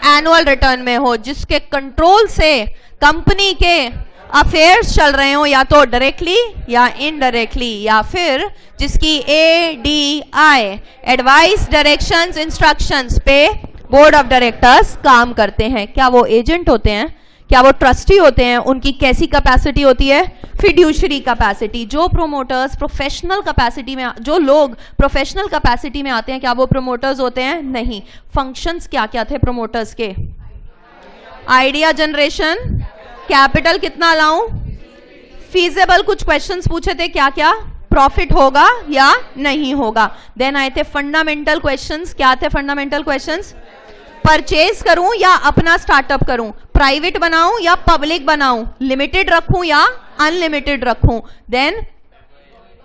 एनुअल रिटर्न में हो, जिसके कंट्रोल से कंपनी के अफेयर्स चल रहे हो, या तो डायरेक्टली या इनडायरेक्टली, या फिर जिसकी ADI एडवाइस डायरेक्शंस इंस्ट्रक्शंस पे बोर्ड ऑफ डायरेक्टर्स काम करते हैं। क्या वो एजेंट होते हैं, क्या वो ट्रस्टी होते हैं? उनकी कैसी कैपेसिटी होती है? Fiduciary capacity. जो प्रोमोटर्स प्रोफेशनल कैपेसिटी में, जो लोग प्रोफेशनल कैपेसिटी में आते हैं, क्या वो प्रोमोटर्स होते हैं? नहीं। फंक्शंस क्या क्या थे प्रोमोटर्स के? आइडिया जनरेशन, कैपिटल कितना लाऊं, फीजेबल, कुछ क्वेश्चंस पूछे थे, क्या क्या प्रॉफिट होगा या नहीं होगा। देन आए थे फंडामेंटल क्वेश्चंस। क्या थे फंडामेंटल क्वेश्चंस? परचेज करूं या अपना स्टार्टअप करूं, प्राइवेट बनाऊं या पब्लिक बनाऊं, लिमिटेड रखूं या अनलिमिटेड रखूं। देन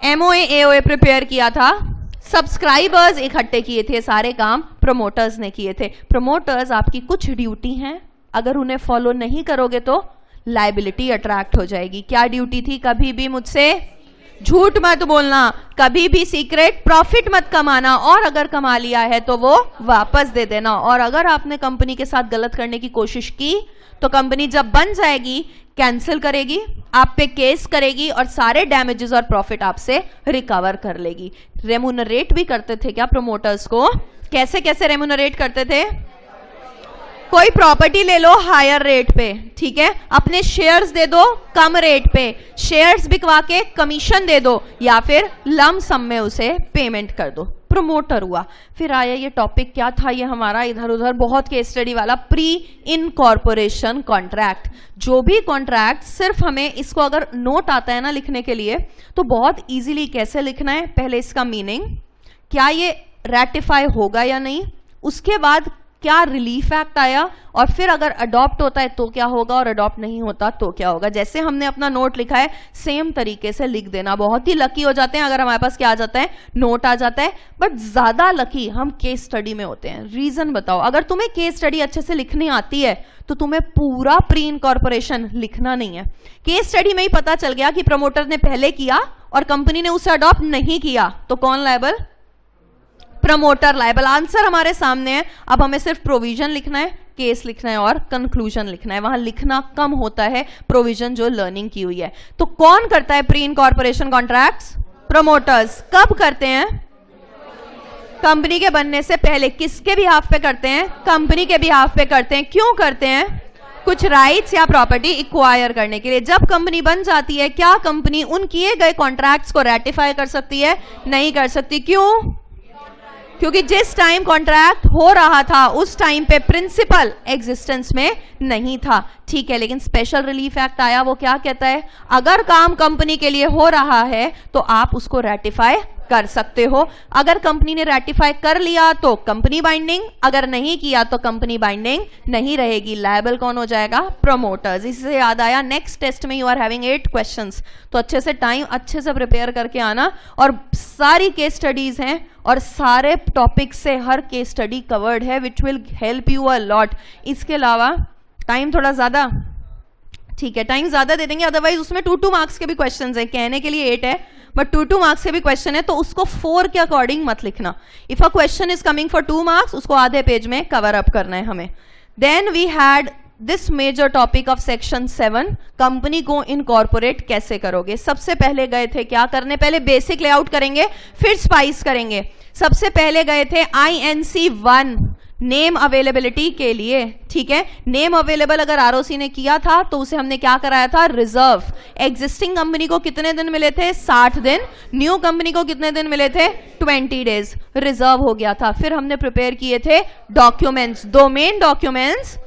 MOA AOA प्रिपेयर किया था, सब्सक्राइबर्स इकट्ठे किए थे, सारे काम प्रमोटर्स ने किए थे। प्रमोटर्स आपकी कुछ ड्यूटी हैं, अगर उन्हें फॉलो नहीं करोगे तो लायबिलिटी अट्रैक्ट हो जाएगी। क्या ड्यूटी थी? कभी भी मुझसे झूठ मत बोलना, कभी भी सीक्रेट प्रॉफिट मत कमाना, और अगर कमा लिया है तो वो वापस दे देना। और अगर आपने कंपनी के साथ गलत करने की कोशिश की तो कंपनी जब बन जाएगी कैंसिल करेगी, आप पे केस करेगी और सारे डैमेजेस और प्रॉफिट आपसे रिकवर कर लेगी। रेम्यूनरेट भी करते थे क्या प्रमोटर्स को? कैसे कैसे रेम्यूनरेट करते थे? कोई प्रॉपर्टी ले लो हायर रेट पे, ठीक है, अपने शेयर्स दे दो कम रेट पे, शेयर्स बिकवा के कमीशन दे दो, या फिर लम सम में उसे पेमेंट कर दो। प्रमोटर हुआ। फिर आया ये टॉपिक, क्या था ये हमारा, इधर उधर बहुत केस स्टडी वाला, प्री इनकॉर्पोरेशन कॉन्ट्रैक्ट। जो भी कॉन्ट्रैक्ट, सिर्फ हमें इसको अगर नोट आता है ना लिखने के लिए तो बहुत इजीली कैसे लिखना है, पहले इसका मीनिंग, क्या ये रैटिफाई होगा या नहीं, उसके बाद क्या रिलीफ एक्ट आया, और फिर अगर अडॉप्ट होता है तो क्या होगा और अडॉप्ट नहीं होता तो क्या होगा। जैसे हमने अपना नोट लिखा है सेम तरीके से लिख देना। बहुत ही लकी हो जाते हैं अगर हमारे पास क्या आ जाता है, नोट आ जाता है, बट ज्यादा लकी हम केस स्टडी में होते हैं। रीजन बताओ, अगर तुम्हें केस स्टडी अच्छे से लिखनी आती है तो तुम्हें पूरा प्री इनकॉर्पोरेशन लिखना नहीं है। केस स्टडी में ही पता चल गया कि प्रमोटर ने पहले किया और कंपनी ने उसे अडॉप्ट नहीं किया, तो कौन लायबल? Promoter liable. आंसर हमारे सामने है, अब हमें सिर्फ प्रोविजन लिखना है, केस लिखना है और कंक्लूजन लिखना है। वहां लिखना कम होता है, प्रोविजन जो लर्निंग की हुई है। तो कौन करता है प्री इनकॉर्पोरेशन कॉन्ट्रैक्ट्स? प्रमोटर्स। कब करते हैं? कंपनी के बनने से पहले। किसके बिहाफ पे करते हैं? कंपनी के बिहाफ पे करते हैं। क्यों करते हैं? कुछ राइट्स या प्रॉपर्टी इक्वायर करने के लिए। जब कंपनी बन जाती है, क्या कंपनी उन किए गए कॉन्ट्रैक्ट्स को रेटिफाई कर सकती है? नहीं कर सकती। क्यों? क्योंकि जिस टाइम कॉन्ट्रैक्ट हो रहा था उस टाइम पे प्रिंसिपल एग्जिस्टेंस में नहीं था, ठीक है। लेकिन स्पेशल रिलीफ एक्ट आया, वो क्या कहता है, अगर काम कंपनी के लिए हो रहा है तो आप उसको रेटिफाई कर सकते हो। अगर कंपनी ने रेटिफाई कर लिया तो कंपनी बाइंडिंग, अगर नहीं किया तो कंपनी बाइंडिंग नहीं रहेगी। लायबल कौन हो जाएगा? प्रमोटर्स। इससे याद आया, नेक्स्ट टेस्ट में यू आर हैविंग 8 क्वेश्चंस, तो अच्छे से टाइम अच्छे से प्रिपेयर करके आना। और सारी केस स्टडीज हैं और सारे टॉपिक से हर केस स्टडी कवर्ड है, which will help you a lot. इसके अलावा टाइम थोड़ा ज्यादा, ठीक है, टाइम ज्यादा दे देंगे, अदरवाइज उसमें 2 मार्क्स के भी क्वेश्चंस हैं, कहने के लिए 8 है बट 2 मार्क्स के भी क्वेश्चन है, तो उसको 4 के अकॉर्डिंग मत लिखना. If a question is coming for 2 marks, उसको आधे पेज में कवर अप करना है हमें. Then we had this major topic of section 7, company को इनकॉर्पोरेट कैसे करोगे. सबसे पहले गए थे क्या करने, पहले बेसिक लेआउट करेंगे फिर स्पाइस करेंगे. सबसे पहले गए थे INC 1 नेम अवेलेबिलिटी के लिए. ठीक है, नेम अवेलेबल अगर आरओसी ने किया था तो उसे हमने क्या कराया था, रिजर्व. एग्जिस्टिंग कंपनी को कितने दिन मिले थे, 60 दिन. न्यू कंपनी को कितने दिन मिले थे, 20 डेज. रिजर्व हो गया था. फिर हमने प्रिपेयर किए थे documents, 2 main documents,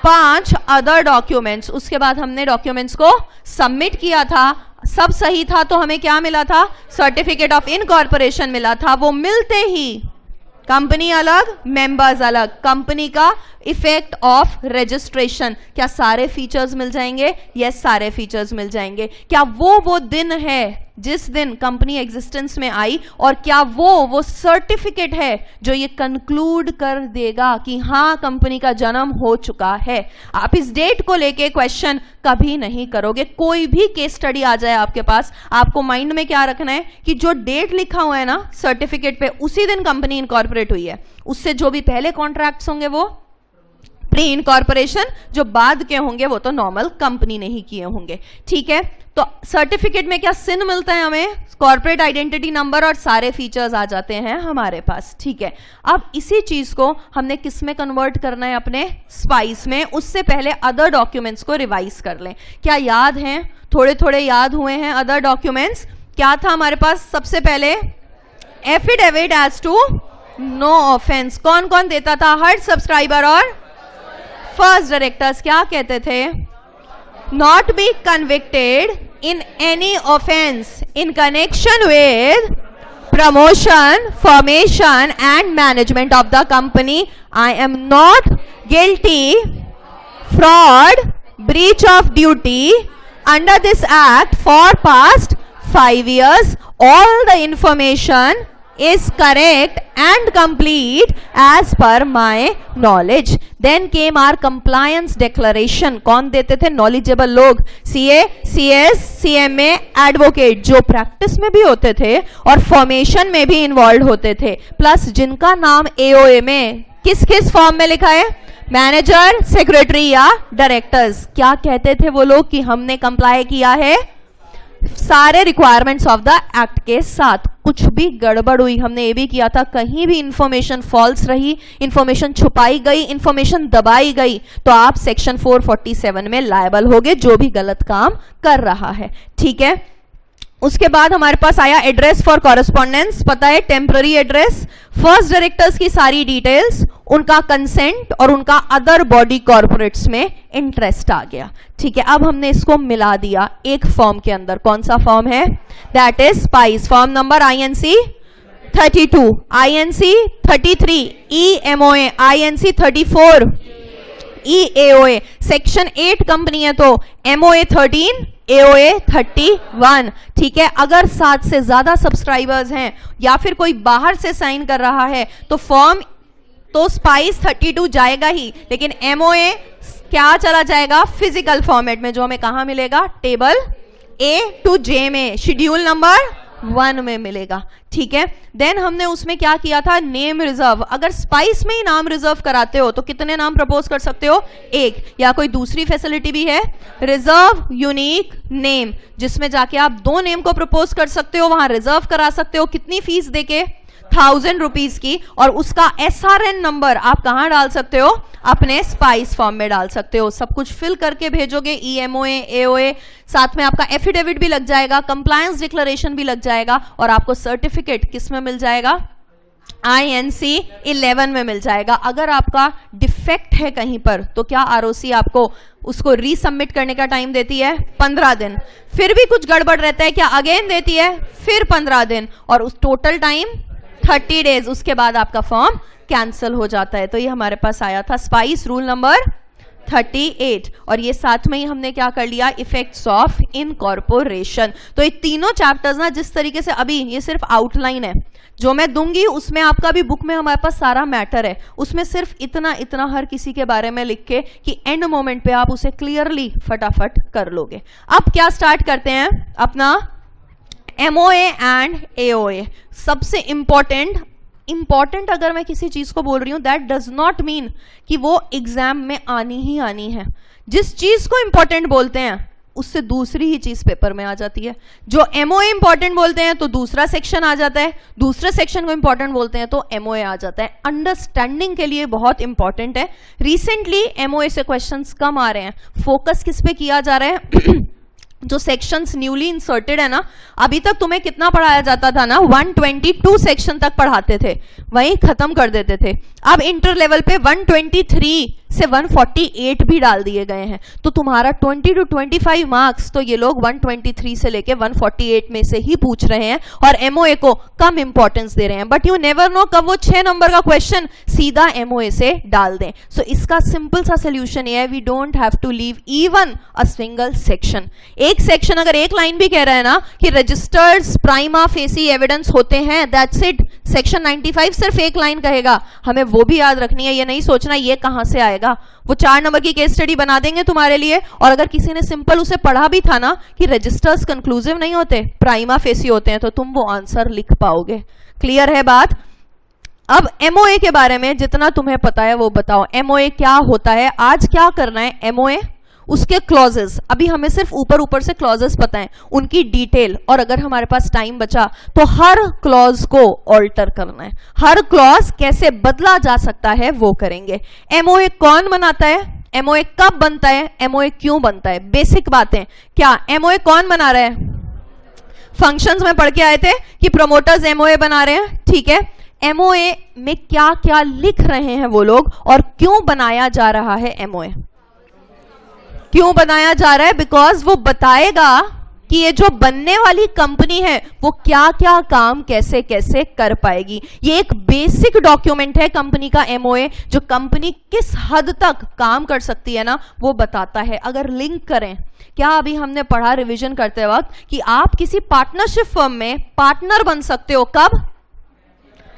5 other documents. उसके बाद हमने डॉक्यूमेंट्स को सबमिट किया था. सब सही था तो हमें क्या मिला था, सर्टिफिकेट ऑफ इनकॉर्पोरेशन मिला था. वो मिलते ही कंपनी अलग, मेंबर्स अलग, कंपनी का इफेक्ट ऑफ रजिस्ट्रेशन. क्या सारे फीचर्स मिल जाएंगे, यस सारे फीचर्स मिल जाएंगे. क्या वो दिन है जिस दिन कंपनी एग्जिस्टेंस में आई, और क्या वो सर्टिफिकेट है जो ये कंक्लूड कर देगा कि हाँ कंपनी का जन्म हो चुका है. आप इस डेट को लेके क्वेश्चन कभी नहीं करोगे. कोई भी केस स्टडी आ जाए आपके पास, आपको माइंड में क्या रखना है कि जो डेट लिखा हुआ है ना सर्टिफिकेट पे, उसी दिन कंपनी इनकॉर्पोरेट हुई है. उससे जो भी पहले कॉन्ट्रैक्ट्स होंगे वो प्री इनकॉर्पोरेशन, जो बाद के होंगे वो तो नॉर्मल कंपनी ने ही किए होंगे. ठीक है, तो सर्टिफिकेट में क्या सिन मिलता है हमें, कॉर्पोरेट आइडेंटिटी नंबर और सारे फीचर्स आ जाते हैं हमारे पास. ठीक है, अब इसी चीज को हमने किस में कन्वर्ट करना है, अपने स्पाइस में. उससे पहले अदर डॉक्यूमेंट्स को रिवाइज कर लें. क्या याद हैं, थोड़े थोड़े याद हुए हैं अदर डॉक्यूमेंट्स. क्या था हमारे पास, सबसे पहले affidavit as to no offence. कौन कौन देता था, हर सब्सक्राइबर और फर्स्ट डायरेक्टर्स. क्या कहते थे, not be convicted in any offense in connection with promotion, formation and management of the company. I am not guilty fraud, breach of duty under this act for past 5 years. All the information is correct and complete as per my knowledge. Then came our compliance declaration. कौन देते थे, knowledgeable लोग, CA, CS, CMA, advocate, जो प्रैक्टिस में भी होते थे और फॉर्मेशन में भी इन्वॉल्व होते थे, प्लस जिनका नाम AOA में किस किस फॉर्म में लिखा है, मैनेजर, सेक्रेटरी या डायरेक्टर्स. क्या कहते थे वो लोग कि हमने कंप्लाई किया है सारे रिक्वायरमेंट्स ऑफ द एक्ट के साथ. कुछ भी गड़बड़ हुई, हमने ये भी किया था, कहीं भी इंफॉर्मेशन फॉल्स रही, इंफॉर्मेशन छुपाई गई, इंफॉर्मेशन दबाई गई, तो आप सेक्शन 447 में लायबल होगे, जो भी गलत काम कर रहा है. ठीक है, उसके बाद हमारे पास आया एड्रेस फॉर कॉरेस्पॉन्डेंस. पता है, टेम्पररी एड्रेस, फर्स्ट डायरेक्टर्स की सारी डिटेल्स, उनका कंसेंट और उनका अदर बॉडी कॉर्पोरेट्स में इंटरेस्ट आ गया. ठीक है, अब हमने इसको मिला दिया एक फॉर्म के अंदर. कौन सा फॉर्म है, that is spice. Form number INC 32, INC 33, EMOA, INC 34, EAOA. Section 8 company है तो MOA 13, AOA 31. ठीक है, अगर 7 से ज्यादा सब्सक्राइबर्स हैं या फिर कोई बाहर से साइन कर रहा है तो फॉर्म तो स्पाइस 32 जाएगा ही, लेकिन MOA क्या चला जाएगा, फिजिकल फॉर्मेट में, जो हमें कहां मिलेगा, टेबल A to J में, शेड्यूल नंबर 1 में मिलेगा. ठीक है, देन हमने उसमें क्या किया था, नेम रिजर्व. अगर स्पाइस में ही नाम रिजर्व कराते हो तो कितने नाम प्रपोज कर सकते हो, 1. या कोई दूसरी फैसिलिटी भी है, रिजर्व यूनिक नेम, जिसमें जाके आप 2 नेम को प्रपोज कर सकते हो, वहां रिजर्व करा सकते हो. कितनी फीस देके, 1000 रुपीज की, और उसका SRN नंबर आप कहां डाल सकते हो, अपने स्पाइस फॉर्म में डाल सकते हो. सब कुछ फिल करके भेजोगे, EMOA, AOA, साथ में आपका एफिडेविट भी लग जाएगा, कंप्लायंस डिक्लेरेशन भी लग जाएगा, और आपको सर्टिफिकेट किस में मिल जाएगा, INC 11 में मिल जाएगा. अगर आपका डिफेक्ट है कहीं पर तो क्या ROC आपको उसको रीसबमिट करने का टाइम देती है, 15 दिन. फिर भी कुछ गड़बड़ रहता है, क्या अगेन देती है, फिर 15 दिन, और उस टोटल टाइम 30 डेज. उसके बाद आपका फॉर्म कैंसिल हो जाता है. तो ये हमारे पास आया था स्पाइस रूल नंबर 38 और ये साथ में ही हमने क्या कर लिया, इफेक्ट्स ऑफ इनकॉर्पोरेशन। तो ये तीनों चैप्टर्स ना जिस तरीके से, अभी ये सिर्फ आउटलाइन है जो मैं दूंगी, उसमें आपका भी बुक में हमारे पास सारा मैटर है, उसमें सिर्फ इतना इतना हर किसी के बारे में लिख के कि एंड मोमेंट पे आप उसे क्लियरली फटाफट कर लोगे। अब क्या स्टार्ट करते हैं अपना MOA एंड AOA। सबसे इंपॉर्टेंट अगर मैं किसी चीज को बोल रही हूं, दैट डज नॉट मीन कि वो एग्जाम में आनी ही आनी है। जिस चीज को इंपॉर्टेंट बोलते हैं उससे दूसरी ही चीज पेपर में आ जाती है। जो MOA इंपॉर्टेंट बोलते हैं तो दूसरा सेक्शन आ जाता है, दूसरे सेक्शन को इंपॉर्टेंट बोलते हैं तो MOA आ जाता है। अंडरस्टैंडिंग के लिए बहुत इंपॉर्टेंट है। रिसेंटली MOA से क्वेश्चंस कम आ रहे हैं, फोकस किस पे किया जा रहा है जो सेक्शंस न्यूली इंसर्टेड है ना, अभी तक तुम्हें कितना पढ़ाया जाता था ना, 122 सेक्शन तक पढ़ाते थे, वहीं खत्म कर देते थे। अब इंटर लेवल पे 123 से 148 भी डाल दिए गए हैं, तो तुम्हारा 20 to 25 मार्क्स तो ये लोग 123 से लेके 148 में से ही पूछ रहे हैं और MOA को कम इंपॉर्टेंस दे रहे हैं। बट यू नेवर नो कब वो 6 नंबर का क्वेश्चन सीधा MOA से डाल दें। सो इसका सिंपल सा सोल्यूशन ये है, we don't have to leave even a single section. एक सेक्शन अगर एक लाइन भी कह रहा है ना कि रजिस्टर्स प्राइमा फेसी एविडेंस होते हैं, दैट्स इट। सेक्शन 95 सिर्फ एक लाइन कहेगा, हमें वो भी याद रखनी है। ये नहीं सोचना ये कहां से आएगा, वो 4 नंबर की केस स्टडी बना देंगे तुम्हारे लिए। और अगर किसी ने सिंपल उसे पढ़ा भी था ना कि रजिस्टर्स कंक्लूसिव नहीं होते, प्राइमा फेसी होते हैं, तो तुम वो आंसर लिख पाओगे। क्लियर है बात? अब MOA के बारे में जितना तुम्हें पता है वो बताओ। MOA क्या होता है, आज क्या करना है MOA, उसके क्लॉजेस। अभी हमें सिर्फ ऊपर ऊपर से क्लॉजेस पता है, उनकी डिटेल, और अगर हमारे पास टाइम बचा तो हर क्लॉज को ऑल्टर करना है, हर क्लॉज कैसे बदला जा सकता है वो करेंगे। MOA कौन बनाता है, MOA कब बनता है, MOA क्यों बनता है, बेसिक बातें। क्या MOA कौन बना रहा है? फंक्शंस में पढ़ के आए थे कि प्रोमोटर्स MOA बना रहे हैं, ठीक है। MOA में क्या क्या लिख रहे हैं वो लोग और क्यों बनाया जा रहा है MOA, क्यों बनाया जा रहा है? बिकॉज वो बताएगा कि ये जो बनने वाली कंपनी है वो क्या क्या काम कैसे कैसे कर पाएगी। ये एक बेसिक डॉक्यूमेंट है कंपनी का MOA, जो कंपनी किस हद तक काम कर सकती है ना वो बताता है। अगर लिंक करें, क्या अभी हमने पढ़ा रिवीजन करते वक्त कि आप किसी पार्टनरशिप फर्म में पार्टनर बन सकते हो, कब?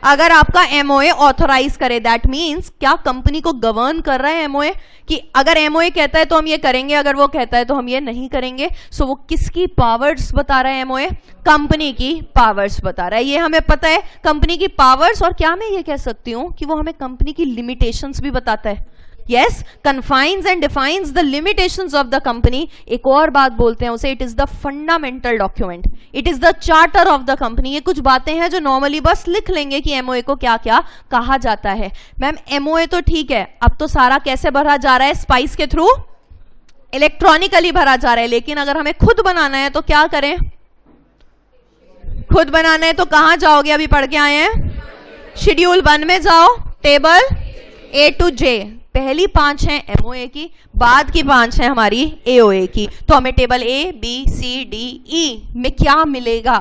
अगर आपका MOA ऑथराइज करे। दैट मींस क्या कंपनी को गवर्न कर रहा है MOA, कि अगर MOA कहता है तो हम ये करेंगे, अगर वो कहता है तो हम ये नहीं करेंगे। सो वो किसकी पावर्स बता रहा है MOA? कंपनी की पावर्स बता रहा है। ये हमें पता है कंपनी की पावर्स, और क्या मैं ये कह सकती हूं कि वो हमें कंपनी की लिमिटेशंस भी बताता है। Yes, confines and defines the limitations of the company. एक और बात बोलते हैं उसे, it is the fundamental document, it is the charter of the company. ये कुछ बातें हैं जो नॉर्मली बस लिख लेंगे कि MOA को क्या क्या कहा जाता है। मैम MOA तो ठीक है, अब तो सारा कैसे भरा जा रहा है, स्पाइस के थ्रू इलेक्ट्रॉनिकली भरा जा रहा है, लेकिन अगर हमें खुद बनाना है तो क्या करें? खुद बनाना है तो कहां जाओगे, अभी पढ़ के आए हैं, शेड्यूल 1 में जाओ, टेबल A to J। पहली 5 है MOA की, बाद की 5 है हमारी AOA की। तो हमें table A, B, C, D, E में क्या मिलेगा?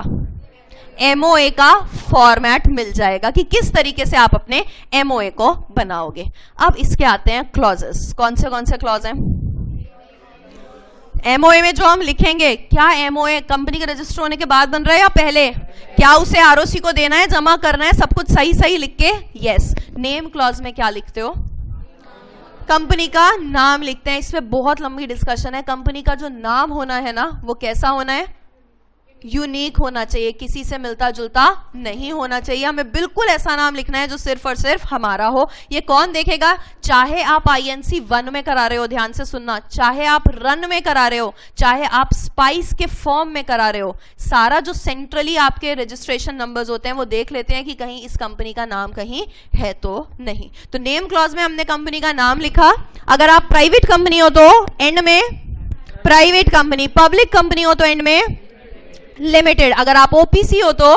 MOA का फॉर्मेट मिल जाएगा कि किस तरीके से आप अपने MOA को बनाओगे। अब इसके आते हैं क्लॉजेस। कौन से क्लॉज हैं MOA में जो हम लिखेंगे? क्या MOA कंपनी के रजिस्टर होने के बाद बन रहा है या पहले? क्या उसे ROC को देना है, जमा करना है, सब कुछ सही सही लिख के? यस। नेम क्लॉज में क्या लिखते हो? कंपनी का नाम लिखते हैं। इसमें बहुत लंबी डिस्कशन है। कंपनी का जो नाम होना है ना वो कैसा होना है? यूनिक होना चाहिए, किसी से मिलता जुलता नहीं होना चाहिए। हमें बिल्कुल ऐसा नाम लिखना है जो सिर्फ और सिर्फ हमारा हो। ये कौन देखेगा? चाहे आप INC 1 में करा रहे हो, ध्यान से सुनना, चाहे आप रन में करा रहे हो, चाहे आप स्पाइस के फॉर्म में करा रहे हो, सारा जो सेंट्रली आपके रजिस्ट्रेशन नंबर्स होते हैं वो देख लेते हैं कि कहीं इस कंपनी का नाम कहीं है तो नहीं। तो नेम क्लॉज में हमने कंपनी का नाम लिखा। अगर आप प्राइवेट कंपनी हो तो एंड में प्राइवेट कंपनी, पब्लिक कंपनी हो तो एंड में लिमिटेड। अगर आप OPC हो तो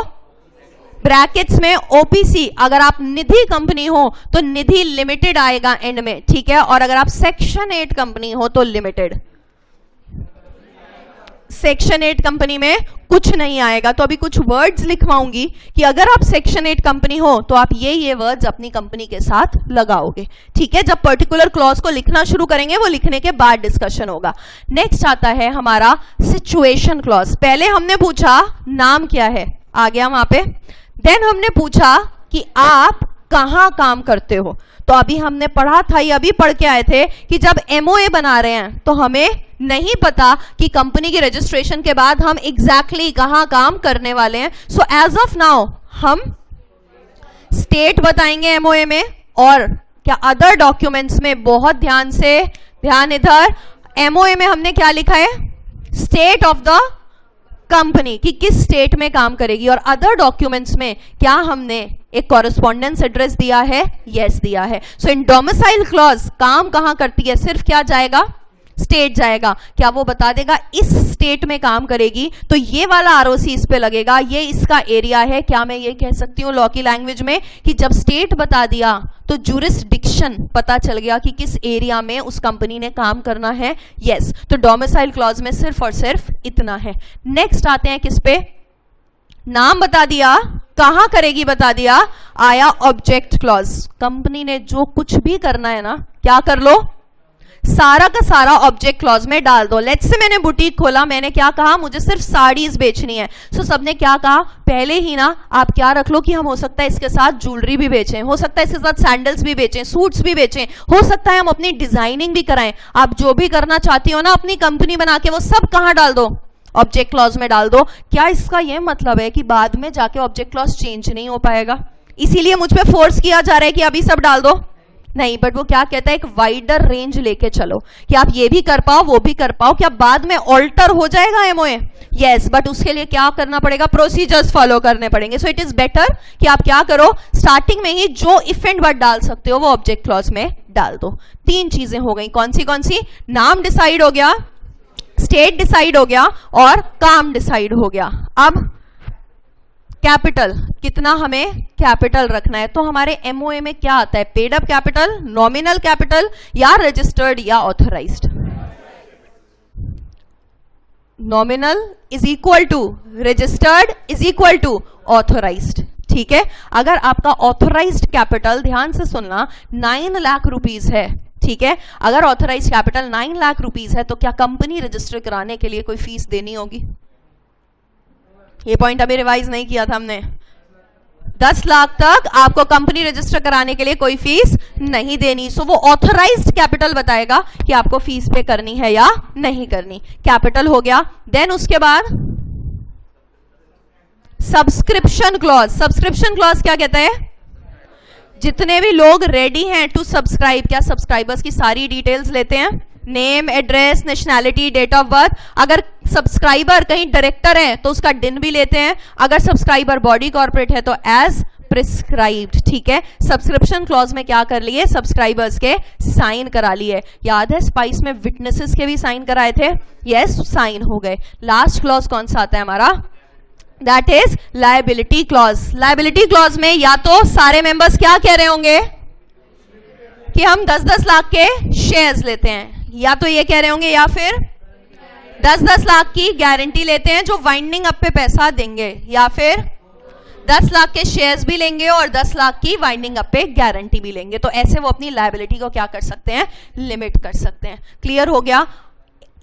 ब्रैकेट्स में OPC। अगर आप निधि कंपनी हो तो निधि लिमिटेड आएगा एंड में, ठीक है। और अगर आप सेक्शन 8 कंपनी हो तो लिमिटेड। सेक्शन 8 कंपनी में कुछ नहीं आएगा। तो अभी कुछ वर्ड्स लिखवाऊंगी कि अगर आप सेक्शन 8 कंपनी हो तो आप ये वर्ड्स अपनी कंपनी के साथ लगाओगे, ठीक है। जब पर्टिकुलर क्लॉज को लिखना शुरू करेंगे वो लिखने के बाद डिस्कशन होगा। नेक्स्ट आता है हमारा सिचुएशन क्लॉज। पहले हमने पूछा नाम क्या है, आ गया वहां पे। देन हमने पूछा कि आप कहां काम करते हो। तो अभी हमने पढ़ा था, ये अभी पढ़ के आए थे कि जब एमओए बना रहे हैं तो हमें नहीं पता कि कंपनी की रजिस्ट्रेशन के बाद हम एग्जैक्टली कहां काम करने वाले हैं। सो एज ऑफ नाउ हम स्टेट बताएंगे एमओए में, और क्या अदर डॉक्यूमेंट्स में बहुत ध्यान से, ध्यान इधर, एमओए में हमने क्या लिखा है, स्टेट ऑफ द कंपनी कि किस स्टेट में काम करेगी, और अदर डॉक्यूमेंट्स में क्या हमने एक कॉरेस्पॉन्डेंस एड्रेस दिया है, यस दिया है। सो इन डोमिसाइल क्लॉज काम कहां करती है, सिर्फ क्या जाएगा, स्टेट जाएगा। क्या वो बता देगा इस स्टेट में काम करेगी तो ये वाला आरओसी इस पे लगेगा, ये इसका एरिया है। क्या मैं ये कह सकती हूँ लॉ की लैंग्वेज में कि जब स्टेट बता दिया तो जुरिस्डिक्शन पता चल गया कि किस एरिया में उस कंपनी ने काम करना है, यस। तो डोमिसाइल क्लॉज में सिर्फ और सिर्फ इतना है। नेक्स्ट आते हैं किस पे, नाम बता दिया, कहां करेगी बता दिया, आया ऑब्जेक्ट क्लॉज। कंपनी ने जो कुछ भी करना है ना, क्या कर लो, सारा का सारा ऑब्जेक्ट क्लॉज में डाल दो। लेट्स से मैंने बुटीक खोला, मैंने क्या कहा, मुझे सिर्फ साड़ीज बेचनी है। सो सबने क्या कहा, पहले ही ना आप क्या रख लो कि हम हो सकता है इसके साथ ज्वेलरी भी बेचें, हो सकता है इसके साथ सैंडल्स भी बेचें, सूट्स भी बेचें, हो सकता है हम अपनी डिजाइनिंग भी कराएं। आप जो भी करना चाहती हो ना अपनी कंपनी बना के, वो सब कहां डाल दो, ऑब्जेक्ट क्लॉज में डाल दो। क्या इसका यह मतलब है कि बाद में जाके ऑब्जेक्ट क्लॉज चेंज नहीं हो पाएगा, इसीलिए मुझ पे फोर्स किया जा रहा है कि अभी सब डाल दो? नहीं, बट वो क्या कहता है, एक वाइडर रेंज लेके चलो कि आप ये भी कर पाओ वो भी कर पाओ। क्या बाद में ऑल्टर हो जाएगा एमओए? यस, बट उसके लिए क्या करना पड़ेगा, प्रोसीजर्स फॉलो करने पड़ेंगे। सो इट इज बेटर कि आप क्या करो, स्टार्टिंग में ही जो इफ एंड बट डाल सकते हो वो ऑब्जेक्ट क्लॉज में डाल दो। तीन चीजें हो गई, कौन सी, नाम डिसाइड हो गया, स्टेट डिसाइड हो गया, और काम डिसाइड हो गया। अब कैपिटल, कितना हमें कैपिटल रखना है। तो हमारे एमओए में क्या आता है, paid up capital, nominal capital, या रजिस्टर्ड या authorised. Nominal is equal to registered is equal to authorised, ठीक है। अगर आपका ऑथराइज्ड कैपिटल, ध्यान से सुनना, 9 लाख रुपीज है, ठीक है। अगर ऑथराइज कैपिटल 9 लाख रुपीज है तो क्या कंपनी रजिस्टर कराने के लिए कोई फीस देनी होगी? ये पॉइंट अभी रिवाइज नहीं किया था हमने। 10 लाख तक आपको कंपनी रजिस्टर कराने के लिए कोई फीस नहीं देनी। सो वो ऑथराइज्ड कैपिटल बताएगा कि आपको फीस पे करनी है या नहीं करनी। कैपिटल हो गया। देन उसके बाद सब्सक्रिप्शन क्लॉज। सब्सक्रिप्शन क्लॉज क्या कहता है, जितने भी लोग रेडी हैं टू सब्सक्राइब, क्या सब्सक्राइबर्स की सारी डिटेल्स लेते हैं, name, address, nationality, date of birth. अगर सब्सक्राइबर कहीं डायरेक्टर है तो उसका दिन भी लेते हैं, अगर सब्सक्राइबर बॉडी कॉर्पोरेट है तो एज प्रिस्क्राइब्ड, ठीक है। सब्सक्रिप्शन क्लॉज में क्या कर लिए, सब्सक्राइबर्स के साइन करा लिए। याद है स्पाइस में विटनेसेस के भी साइन कराए थे, यस, साइन हो गए। लास्ट क्लॉज कौन सा आता है हमारा, that is liability clause. Liability clause में या तो सारे मेंबर्स क्या कह रहे होंगे कि हम 10-10 लाख के शेयर्स लेते हैं, या तो ये कह रहे होंगे, या फिर 10-10 लाख की गारंटी लेते हैं जो वाइंडिंग अप पे पैसा देंगे, या फिर 10 लाख के शेयर्स भी लेंगे और 10 लाख की वाइंडिंग अप पे गारंटी भी लेंगे। तो ऐसे वो अपनी लायबिलिटी को क्या कर सकते हैं, लिमिट कर सकते हैं। क्लियर हो गया।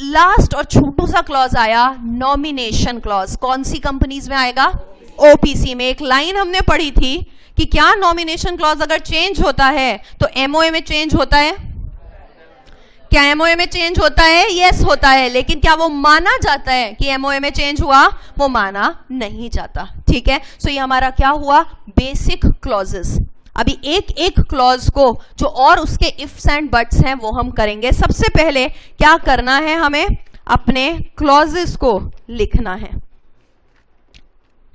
लास्ट और छोटू सा क्लॉज आया नॉमिनेशन क्लॉज। कौन सी कंपनीज में आएगा, ओपीसी में। एक लाइन हमने पढ़ी थी कि क्या नॉमिनेशन क्लॉज अगर चेंज होता है तो एमओए में चेंज होता है, क्या एमओए में चेंज होता है, यस होता है, लेकिन क्या वो माना जाता है कि एमओए में चेंज हुआ, वो माना नहीं जाता, ठीक है। सो ये हमारा क्या हुआ, बेसिक क्लॉजेस। अभी एक एक क्लॉज को जो और उसके इफ्स एंड बट्स हैं वो हम करेंगे। सबसे पहले क्या करना है, हमें अपने क्लॉजेस को लिखना है,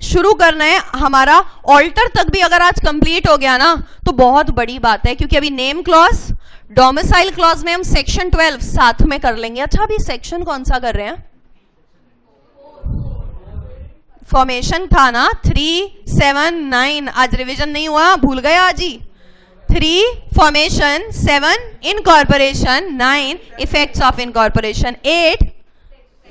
शुरू करना है। हमारा ऑल्टर तक भी अगर आज कंप्लीट हो गया ना तो बहुत बड़ी बात है, क्योंकि अभी नेम क्लॉज, डोमिसाइल क्लॉज में हम सेक्शन 12 साथ में कर लेंगे। अच्छा, अभी सेक्शन कौन सा कर रहे हैं, फॉर्मेशन था ना 3, 7, 9, आज रिवीजन नहीं हुआ, भूल गए आज ही। 3 formation, 7 incorporation, 9 effects of incorporation, 8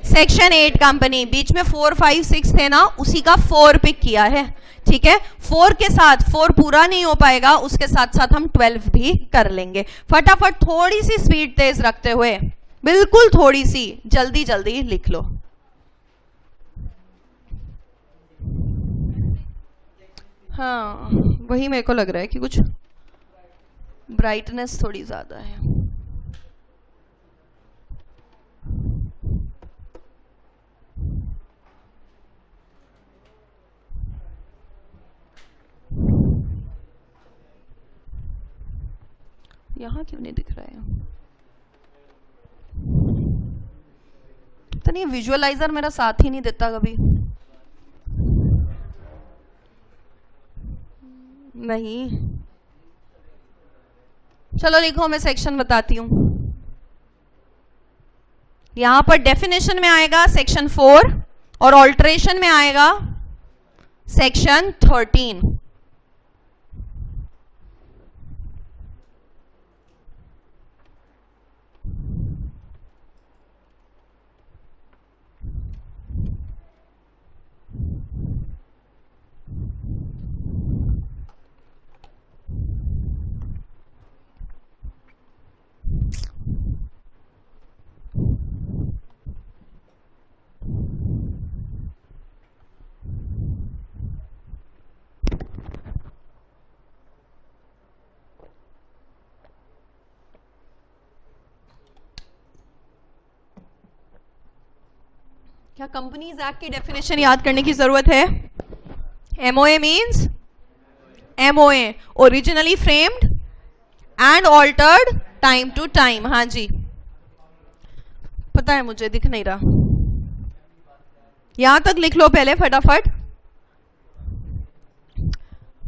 section 8 company, बीच में 4, 5, 6 थे ना, उसी का 4 पिक किया है, ठीक है। 4 के साथ 4 पूरा नहीं हो पाएगा, उसके साथ साथ हम 12 भी कर लेंगे। फटाफट थोड़ी सी स्पीड तेज रखते हुए, बिल्कुल थोड़ी सी, जल्दी जल्दी लिख लो। हाँ, वही मेरे को लग रहा है कि कुछ ब्राइटनेस थोड़ी ज्यादा है। यहां क्यों नहीं दिख रहा है? तो नहीं, विजुअलाइजर मेरा साथ ही नहीं देता कभी। नहीं, चलो लिखो, मैं सेक्शन बताती हूं। यहां पर डेफिनेशन में आएगा सेक्शन 4 और ऑल्टरेशन में आएगा सेक्शन 13। क्या कंपनीज एक्ट की डेफिनेशन याद करने की जरूरत है? MOA means MOA, originally framed and altered time to time. हाँ जी, पता है मुझे, दिख नहीं रहा। यहां तक लिख लो पहले फटाफट,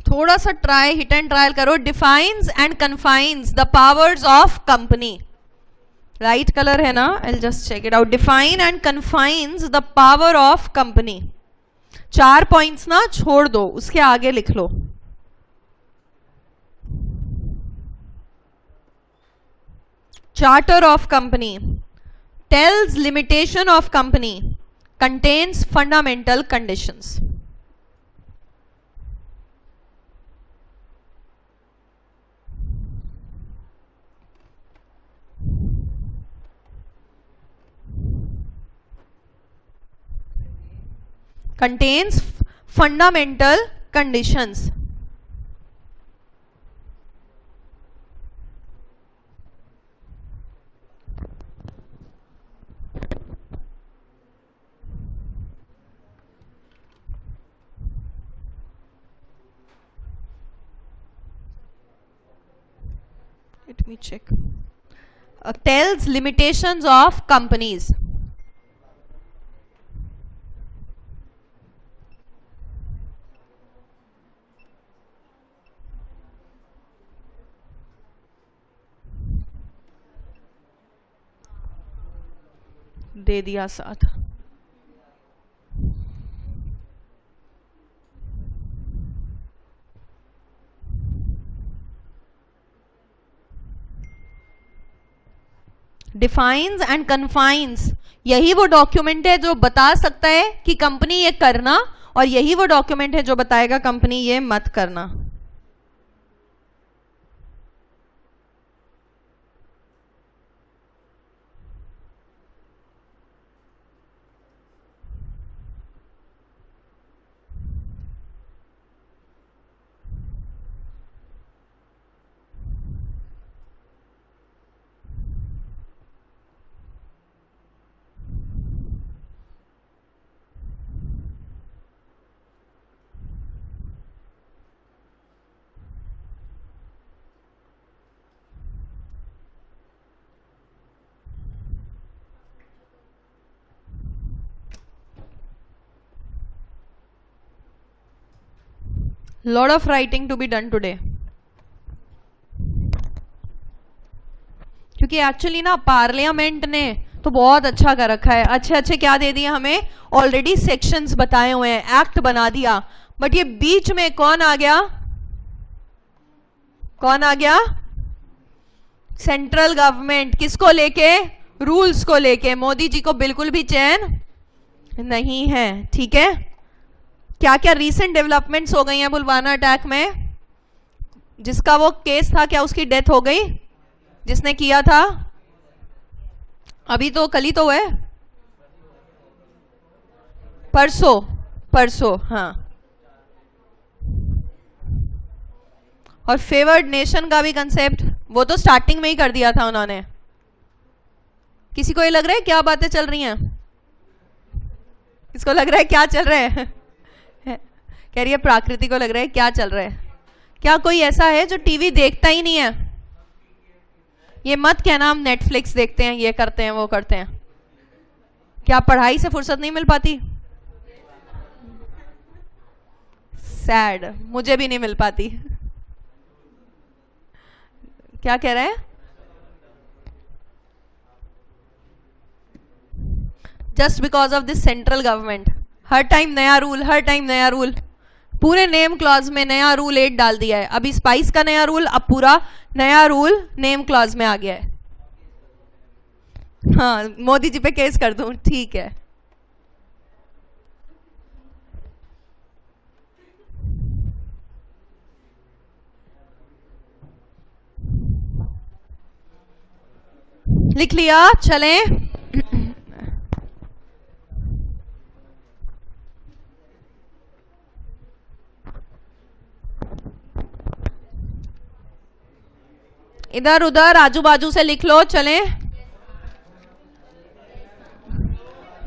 थोड़ा सा ट्राई, हिट एंड ट्रायल करो। Defines and confines the powers of company, right colour है ना? I'll just check it out. Define and confines the power of company. 4 points ना छोड़ दो, उसके आगे लिख लो। Charter of company tells limitation of company, contains fundamental conditions. Contains fundamental conditions. Let me check. Tells limitations of companies. दे दिया साथ। डिफाइंस एंड कन्फाइंस, यही वो डॉक्यूमेंट है जो बता सकता है कि कंपनी ये करना, और यही वो डॉक्यूमेंट है जो बताएगा कंपनी ये मत करना। Lot of writing to be done today. क्योंकि एक्चुअली ना पार्लियामेंट ने तो बहुत अच्छा कर रखा है, अच्छे अच्छे क्या दे दिए हमें, ऑलरेडी सेक्शंस बताए हुए हैं, एक्ट बना दिया, बट ये बीच में कौन आ गया? कौन आ गया? Central government. किसको लेके? रूल्स को लेके मोदी जी को बिल्कुल भी चैन नहीं है, ठीक है। क्या क्या रीसेंट डेवलपमेंट्स हो गई हैं पुलवामा अटैक में? जिसका वो केस था, क्या उसकी डेथ हो गई जिसने किया था? अभी तो कल ही तो हुआ है, परसों परसों, हाँ। और फेवर्ड नेशन का भी कंसेप्ट वो तो स्टार्टिंग में ही कर दिया था उन्होंने। किसी को ये लग रहा है क्या बातें चल रही हैं? किसको लग रहा है क्या चल रहा है? कह रही है प्राकृति को लग रहा है क्या चल रहा है। क्या कोई ऐसा है जो टीवी देखता ही नहीं है? ये मत कहना हम नेटफ्लिक्स देखते हैं, ये करते हैं, वो करते हैं। क्या पढ़ाई से फुर्सत नहीं मिल पाती? सैड, मुझे भी नहीं मिल पाती। क्या कह रहे हैं? Just because of this central government, her time नया रूल, हर टाइम नया रूल। पूरे नेम क्लॉज में नया रूल 8 डाल दिया है। अभी स्पाइस का नया रूल, अब पूरा नया रूल नेम क्लॉज में आ गया है। हाँ, मोदी जी पे केस कर दूं, ठीक है। लिख लिया, चलें। इधर उधर आजू बाजू से लिख लो, चलें।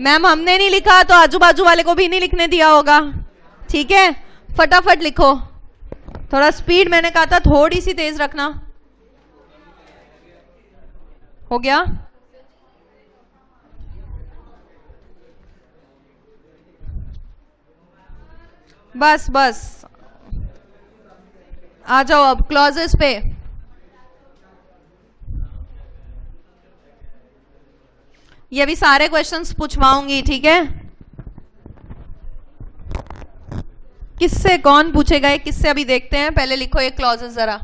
मैम हमने नहीं लिखा तो आजू बाजू वाले को भी नहीं लिखने दिया होगा, ठीक है। फटाफट लिखो, थोड़ा स्पीड मैंने कहा था थोड़ी सी तेज रखना। हो गया? बस बस, आ जाओ अब क्लॉजेस पे। ये भी सारे क्वेश्चंस पूछवाऊंगी, ठीक है। किससे कौन पूछेगा, ये किससे अभी देखते हैं। पहले लिखो ये क्लॉजेस जरा।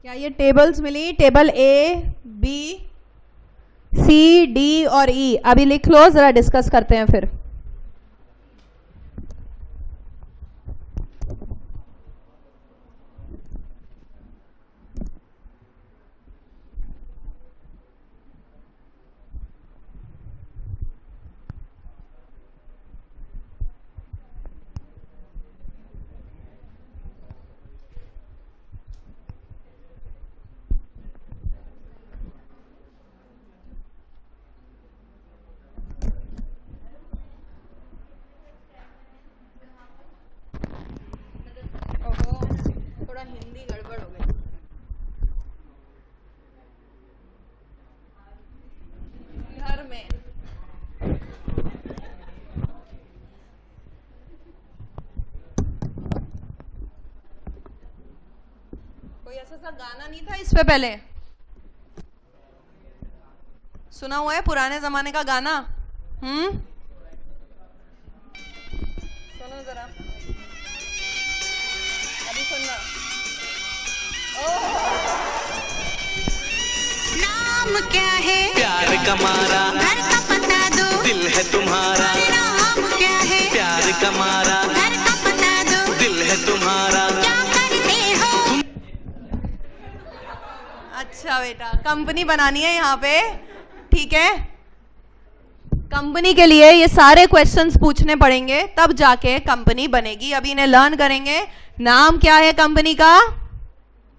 क्या ये टेबल्स मिली? टेबल ए, बी, सी, डी और ई। अभी लिख लो, जरा डिस्कस करते हैं फिर। अच्छा सा गाना नहीं था इस पे पहले? सुना हुआ है पुराने जमाने का गाना? सुनो जरा, अभी सुनना। नाम क्या है? प्यार का मारा, घर का पता दो, दिल है तुम्हारा। नाम क्या है? प्यार का मारा, घर का पता दो, दिल है तुम्हारा। क्या करते हो? अच्छा बेटा, कंपनी बनानी है यहाँ पे, ठीक है? कंपनी के लिए ये सारे क्वेश्चंस पूछने पड़ेंगे, तब जाके कंपनी बनेगी। अभी इन्हें लर्न करेंगे। नाम क्या है कंपनी का?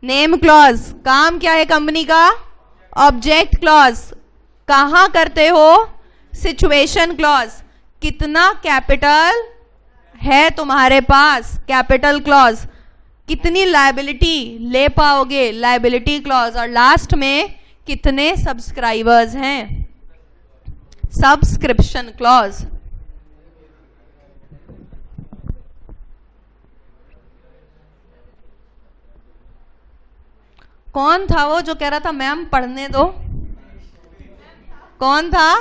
Name clause. काम क्या है कंपनी का? Object clause. कहां करते हो? Situation clause. कितना कैपिटल है तुम्हारे पास? Capital clause. कितनी लायबिलिटी ले पाओगे? Liability clause. और लास्ट में कितने सब्सक्राइबर्स हैं? Subscription clause. कौन था वो जो कह रहा था मैम पढ़ने दो? कौन था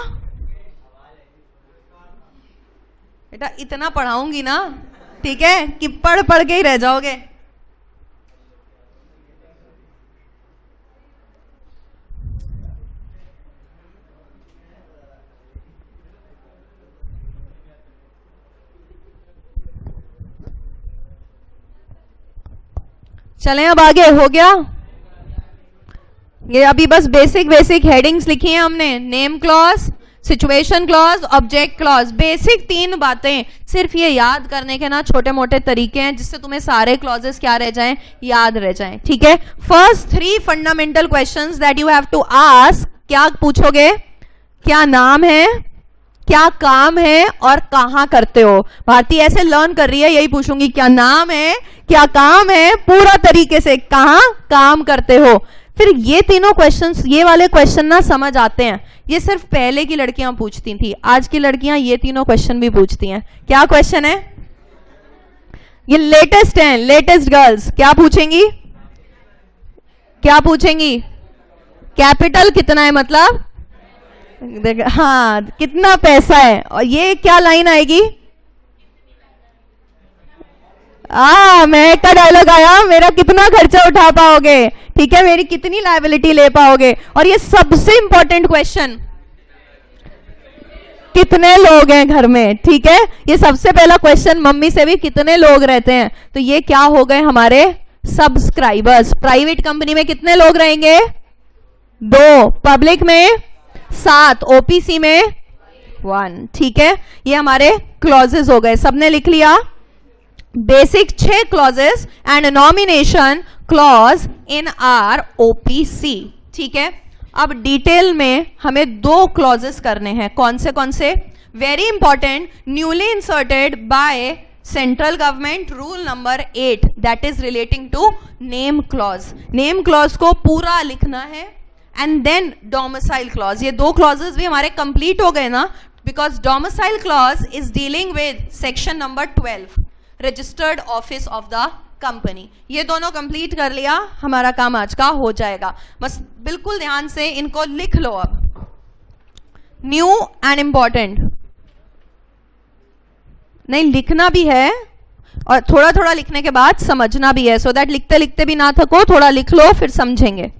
बेटा? इतना पढ़ाऊंगी ना, ठीक है, कि पढ़ पढ़ के ही रह जाओगे। चलें अब आगे। हो गया ये? अभी बस बेसिक बेसिक हेडिंग्स लिखी हैं हमने। Name clause, situation clause, object clause. Basic 3 बातें, सिर्फ ये याद करने के ना छोटे मोटे तरीके हैं जिससे तुम्हें सारे क्लॉजेस क्या रह जाएं? याद रह जाएं, ठीक है? First 3 fundamental questions that you have to ask. क्या पूछोगे? क्या नाम है, क्या काम है, और कहां करते हो? भारती ऐसे लर्न कर रही है, यही पूछूंगी। क्या नाम है, क्या काम है, पूरा तरीके से कहां काम करते हो। फिर ये तीनों क्वेश्चंस, ये वाले क्वेश्चन ना समझ आते हैं। ये सिर्फ पहले की लड़कियां पूछती थी, आज की लड़कियां ये तीनों क्वेश्चन भी पूछती हैं। क्या क्वेश्चन है? ये लेटेस्ट है, लेटेस्ट गर्ल्स क्या पूछेंगी? क्या पूछेंगी? कैपिटल कितना है, मतलब हाँ कितना पैसा है। और ये क्या लाइन आएगी? मैं का डायलॉग आया, मेरा कितना खर्चा उठा पाओगे, ठीक है, मेरी कितनी लायबिलिटी ले पाओगे। और ये सबसे इंपॉर्टेंट क्वेश्चन, कितने लोग हैं घर में, ठीक है? ये सबसे पहला क्वेश्चन मम्मी से भी, कितने लोग रहते हैं। तो ये क्या हो गए हमारे सब्सक्राइबर्स। प्राइवेट कंपनी में कितने लोग रहेंगे? 2, पब्लिक में 7, ओपीसी में 1, ठीक है? ये हमारे क्लॉजेस हो गए, सबने लिख लिया। Basic 6 clauses and nomination clause in are OPC, ठीक है? अब डिटेल में हमें 2 क्लॉजेस करने हैं। कौन से? Very important, newly inserted by central government rule number 8 that is relating to name clause. Name clause को पूरा लिखना है। And then domicile clause. ये 2 क्लॉजेस भी हमारे कंप्लीट हो गए ना, because domicile clause is dealing with section number 12 registered office of the company. ये दोनों कंप्लीट कर लिया, हमारा काम आज का हो जाएगा। बस बिल्कुल ध्यान से इनको लिख लो। अब न्यू एंड इंपॉर्टेंट नहीं, लिखना भी है और थोड़ा थोड़ा लिखने के बाद समझना भी है, सो दैट लिखते लिखते भी ना थको। थोड़ा लिख लो फिर समझेंगे।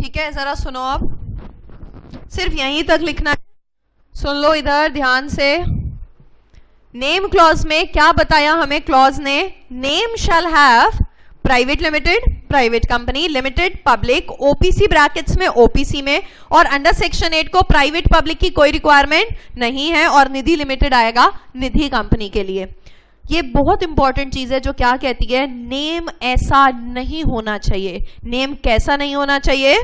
ठीक है, जरा सुनो, अब सिर्फ यहीं तक लिखना है, सुन लो इधर ध्यान से। नेम क्लॉज में क्या बताया हमें क्लॉज ने? Name shall have private limited, private company, limited, public, OPC brackets में ओपीसी में, और अंडर सेक्शन 8 को प्राइवेट पब्लिक की कोई रिक्वायरमेंट नहीं है, और निधि लिमिटेड आएगा निधि कंपनी के लिए। ये बहुत इंपॉर्टेंट चीज है जो क्या कहती है, नेम ऐसा नहीं होना चाहिए। नेम कैसा नहीं होना चाहिए?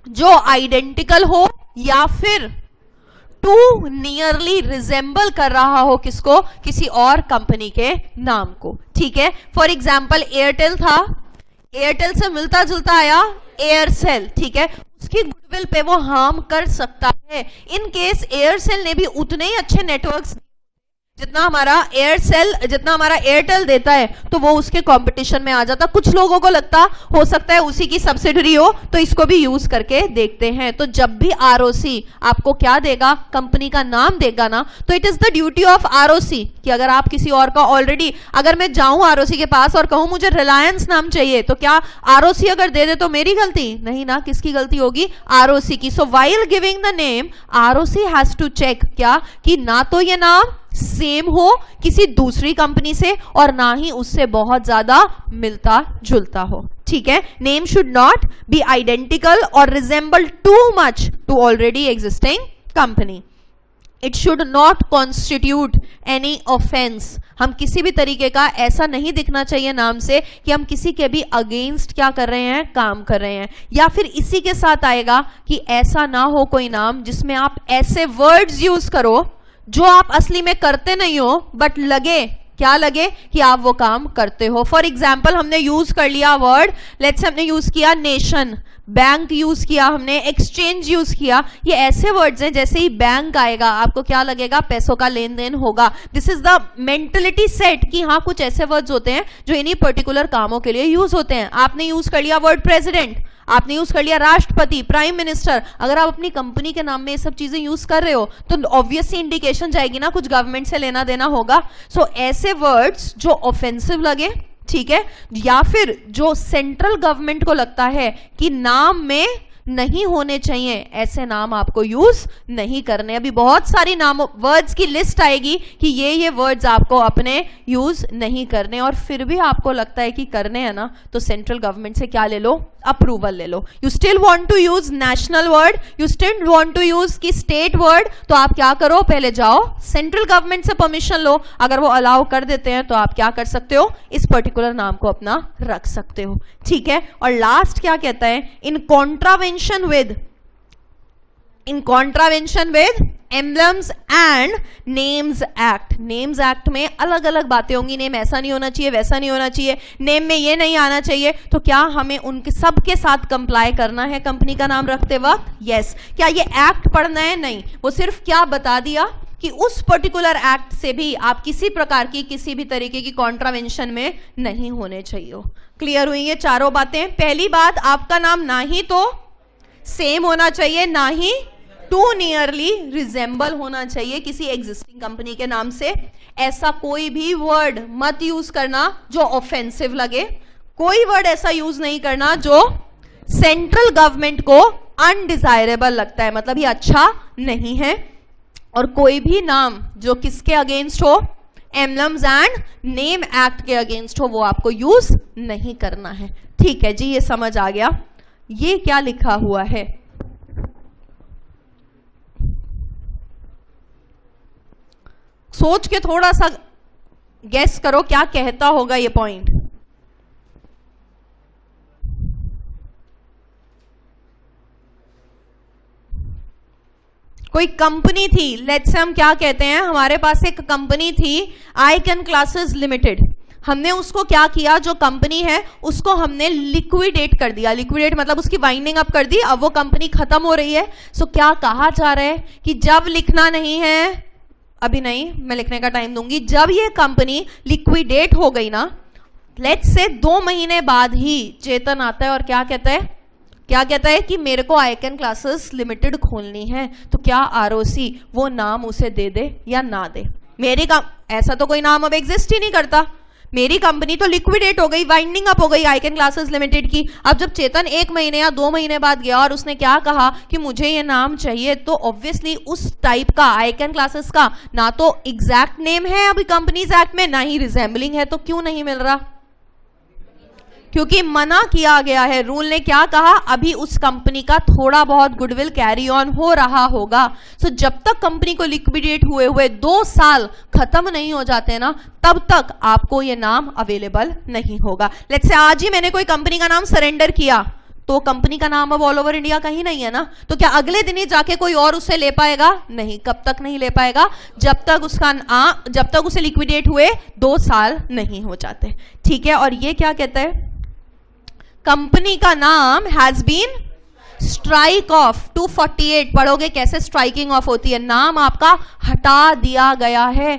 जो आइडेंटिकल हो या फिर टू नियरली रिजेंबल कर रहा हो किसको? किसी और कंपनी के नाम को। ठीक है, फॉर एग्जाम्पल एयरटेल था, एयरटेल से मिलता जुलता आया एयरसेल, ठीक है, उसकी गुडविल पे वो हार्म कर सकता है। इन केस एयरसेल ने भी उतने ही अच्छे नेटवर्क्स जितना हमारा एयरटेल देता है, तो वो उसके कंपटीशन में आ जाता। कुछ लोगों को लगता हो सकता है उसी की सब्सिडरी हो, तो इसको भी यूज करके देखते हैं। तो जब भी आरओसी आपको क्या देगा, कंपनी का नाम देगा ना, तो it is the duty of ROC कि अगर आप किसी और का ऑलरेडी, अगर मैं जाऊं आरओसी के पास और कहूं मुझे रिलायंस नाम चाहिए, तो क्या आरओसी अगर दे दे तो मेरी गलती नहीं ना, किसकी गलती होगी? आरओसी की। So while giving the name, ROC has to check क्या, कि ना तो ये नाम सेम हो किसी दूसरी कंपनी से और ना ही उससे बहुत ज्यादा मिलता जुलता हो। ठीक है, name should not be identical और resemble too much to already existing company. It should not constitute any offence. हम किसी भी तरीके का ऐसा नहीं दिखना चाहिए नाम से कि हम किसी के भी अगेंस्ट क्या कर रहे हैं, काम कर रहे हैं। या फिर इसी के साथ आएगा कि ऐसा ना हो कोई नाम जिसमें आप ऐसे वर्ड्स यूज करो जो आप असली में करते नहीं हो, बट लगे, क्या लगे कि आप वो काम करते हो। फॉर एग्जाम्पल हमने यूज कर लिया वर्ड, लेट्स से हमने यूज किया नेशन, बैंक यूज किया हमने, एक्सचेंज यूज किया। ये ऐसे वर्ड्स हैं जैसे ही बैंक आएगा आपको क्या लगेगा, पैसों का लेन देन होगा। This is the mentality set कि हाँ कुछ ऐसे वर्ड्स होते हैं जो इन्हीं पर्टिकुलर कामों के लिए यूज होते हैं। आपने यूज कर लिया वर्ड प्रेसिडेंट, आपने यूज कर लिया राष्ट्रपति, प्राइम मिनिस्टर। अगर आप अपनी कंपनी के नाम में ये सब चीजें यूज कर रहे हो तो ऑब्वियसली इंडिकेशन जाएगी ना, कुछ गवर्नमेंट से लेना देना होगा। सो ऐसे वर्ड्स जो ऑफेंसिव लगे, ठीक है, या फिर जो सेंट्रल गवर्नमेंट को लगता है कि नाम में नहीं होने चाहिए, ऐसे नाम आपको यूज नहीं करने। अभी बहुत सारी नाम वर्ड्स की लिस्ट आएगी कि ये वर्ड्स आपको अपने यूज नहीं करने, और फिर भी आपको लगता है कि करने हैं ना, तो सेंट्रल गवर्नमेंट से क्या ले लो, अप्रूवल ले लो। You still want to use national word, you still want to use की स्टेट वर्ड, तो आप क्या करो, पहले जाओ सेंट्रल गवर्नमेंट से परमिशन लो। अगर वो अलाउ कर देते हैं तो आप क्या कर सकते हो, इस पर्टिकुलर नाम को अपना रख सकते हो। ठीक है, और लास्ट क्या कहता है, इन contravention with emblems and names act. Names act में अलग अलग बातें होंगी, नेम ऐसा नहीं होना चाहिए, वैसा नहीं होना चाहिए, नेम में ये नहीं आना चाहिए, तो क्या हमें उनके सबके साथ कंप्लाई करना है कंपनी का नाम रखते वक्त? यस। क्या ये एक्ट पढ़ना है? नहीं, वो सिर्फ क्या बता दिया कि उस पर्टिकुलर एक्ट से भी आप किसी प्रकार की किसी भी तरीके की कॉन्ट्रावेंशन में नहीं होने चाहिए। क्लियर हुई ये चारों बातें? पहली बात, आपका नाम ना ही तो सेम होना चाहिए, ना ही टू नियरली रिजेंबल होना चाहिए किसी एग्जिस्टिंग कंपनी के नाम से। ऐसा कोई भी वर्ड मत यूज करना जो ऑफेंसिव लगे, कोई वर्ड ऐसा यूज नहीं करना जो सेंट्रल गवर्नमेंट को अनडिजायरेबल लगता है, मतलब ये अच्छा नहीं है। और कोई भी नाम जो किसके अगेंस्ट हो, एम्बलम्स एंड नेम एक्ट के अगेंस्ट हो, वो आपको यूज नहीं करना है। ठीक है जी, ये समझ आ गया। ये क्या लिखा हुआ है, सोच के थोड़ा सा गेस करो क्या कहता होगा ये पॉइंट। कोई कंपनी थी, लेट्स से हम क्या कहते हैं, हमारे पास एक कंपनी थी आइकन क्लासेस लिमिटेड। हमने उसको क्या किया, जो कंपनी है उसको हमने लिक्विडेट कर दिया। लिक्विडेट मतलब उसकी वाइंडिंग अप कर दी, अब वो कंपनी खत्म हो रही है। सो क्या कहा जा रहा है कि जब लिखना नहीं है, अभी नहीं, मैं लिखने का टाइम दूंगी, जब ये कंपनी लिक्विडेट हो गई ना, लेट्स से 2 महीने बाद ही चेतन आता है और क्या कहता है, क्या कहता है कि मेरे को आइकन क्लासेस लिमिटेड खोलनी है, तो क्या आरओसी वो नाम उसे दे दे या ना दे? मेरे काम, ऐसा तो कोई नाम अब एग्जिस्ट ही नहीं करता, मेरी कंपनी तो लिक्विडेट हो गई, वाइंडिंग अप हो गई आइकन क्लासेस लिमिटेड की। अब जब चेतन 1 महीने या 2 महीने बाद गया और उसने क्या कहा कि मुझे ये नाम चाहिए, तो ऑब्वियसली उस टाइप का आइकन क्लासेस का ना तो एग्जैक्ट नेम है अभी कंपनीज एक्ट में, ना ही रिजेंबलिंग है, तो क्यों नहीं मिल रहा? क्योंकि मना किया गया है। रूल ने क्या कहा, अभी उस कंपनी का थोड़ा बहुत गुडविल कैरी ऑन हो रहा होगा। सो जब तक कंपनी को लिक्विडेट हुए हुए 2 साल खत्म नहीं हो जाते ना, तब तक आपको ये नाम अवेलेबल नहीं होगा। लेट्स से आज ही मैंने कोई कंपनी का नाम सरेंडर किया, तो कंपनी का नाम अब ऑल ओवर इंडिया कहीं नहीं है ना, तो क्या अगले दिन ही जाके कोई और उसे ले पाएगा? नहीं। कब तक नहीं ले पाएगा? जब तक उसे लिक्विडेट हुए 2 साल नहीं हो जाते। ठीक है, और ये क्या कहता है, कंपनी का नाम हैज बीन स्ट्राइक ऑफ 248। पढ़ोगे कैसे स्ट्राइकिंग ऑफ होती है, नाम आपका हटा दिया गया है।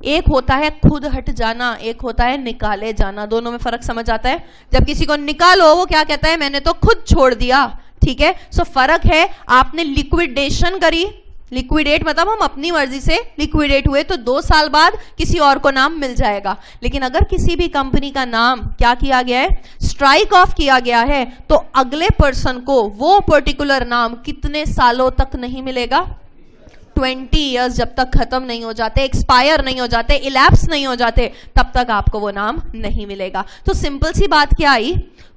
एक होता है खुद हट जाना, एक होता है निकाले जाना, दोनों में फर्क समझ आता है? जब किसी को निकालो वो क्या कहता है, मैंने तो खुद छोड़ दिया। ठीक है, सो फर्क है, आपने लिक्विडेशन करी, लिक्विडेट मतलब हम अपनी मर्जी से लिक्विडेट हुए, तो 2 साल बाद किसी और को नाम मिल जाएगा। लेकिन अगर किसी भी कंपनी का नाम क्या किया गया है, स्ट्राइक ऑफ किया गया है, तो अगले पर्सन को वो पर्टिकुलर नाम कितने सालों तक नहीं मिलेगा? 20 इयर्स, जब तक खत्म नहीं हो जाते, एक्सपायर नहीं हो जाते, इलैप्स नहीं हो जाते, तब तक आपको वो नाम नहीं मिलेगा। तो सिंपल सी बात क्या आई,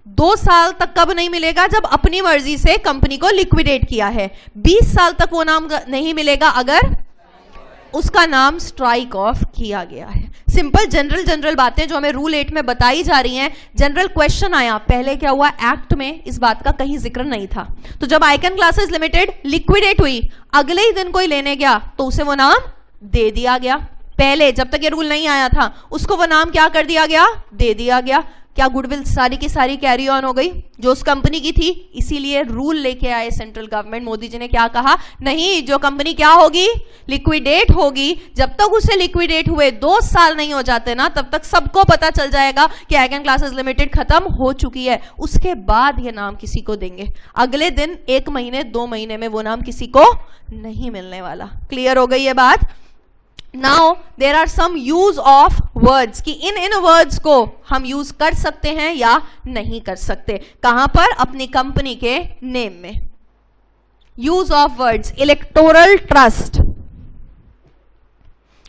2 साल तक कब नहीं मिलेगा? जब अपनी मर्जी से कंपनी को लिक्विडेट किया है। 20 साल तक वो नाम नहीं मिलेगा अगर उसका नाम स्ट्राइक ऑफ किया गया है। सिंपल जनरल बातें जो हमें रूल 8 में बताई जा रही हैं। जनरल क्वेश्चन आया, पहले क्या हुआ, एक्ट में इस बात का कहीं जिक्र नहीं था, तो जब आइकन क्लासेस लिमिटेड लिक्विडेट हुई, अगले ही दिन कोई लेने गया तो उसे वो नाम दे दिया गया। पहले जब तक ये रूल नहीं आया था उसको वो नाम क्या कर दिया गया, दे दिया गया। क्या गुडविल सारी की सारी कैरी ऑन हो गई जो उस कंपनी की थी? इसीलिए रूल लेके आए सेंट्रल गवर्नमेंट, मोदी जी ने क्या कहा, नहीं, जो कंपनी क्या होगी, लिक्विडेट होगी, जब तक उसे लिक्विडेट हुए 2 साल नहीं हो जाते ना, तब तक सबको पता चल जाएगा कि आइकन क्लासेस लिमिटेड खत्म हो चुकी है। उसके बाद ये नाम किसी को देंगे, अगले दिन 1 महीने 2 महीने में वो नाम किसी को नहीं मिलने वाला। क्लियर हो गई ये बात? Now there are some use of words, कि इन वर्ड्स को हम यूज कर सकते हैं या नहीं कर सकते। कहां पर? अपनी कंपनी के नेम में। Use of words, electoral trust,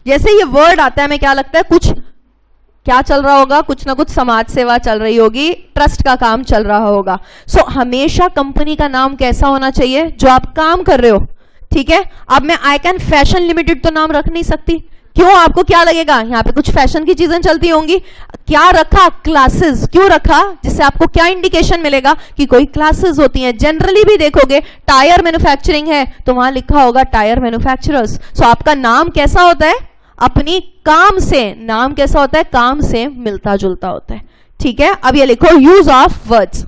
जैसे ये वर्ड आता है हमें क्या लगता है, कुछ क्या चल रहा होगा, कुछ ना कुछ समाज सेवा चल रही होगी, ट्रस्ट का काम चल रहा होगा। सो हमेशा कंपनी का नाम कैसा होना चाहिए, जो आप काम कर रहे हो। ठीक है, अब मैं आइकन फैशन लिमिटेड तो नाम रख नहीं सकती, क्यों? आपको क्या लगेगा, यहाँ पे कुछ फैशन की चीजें चलती होंगी। क्या रखा? क्लासेस। क्यों रखा? जिससे आपको क्या इंडिकेशन मिलेगा कि कोई क्लासेस होती हैं। जनरली भी देखोगे टायर मैन्युफैक्चरिंग है तो वहां लिखा होगा टायर मैन्युफैक्चरर्स। सो आपका नाम कैसा होता है, अपनी काम से, नाम कैसा होता है, काम से मिलता जुलता होता है। ठीक है, अब ये लिखो यूज ऑफ वर्ड्स।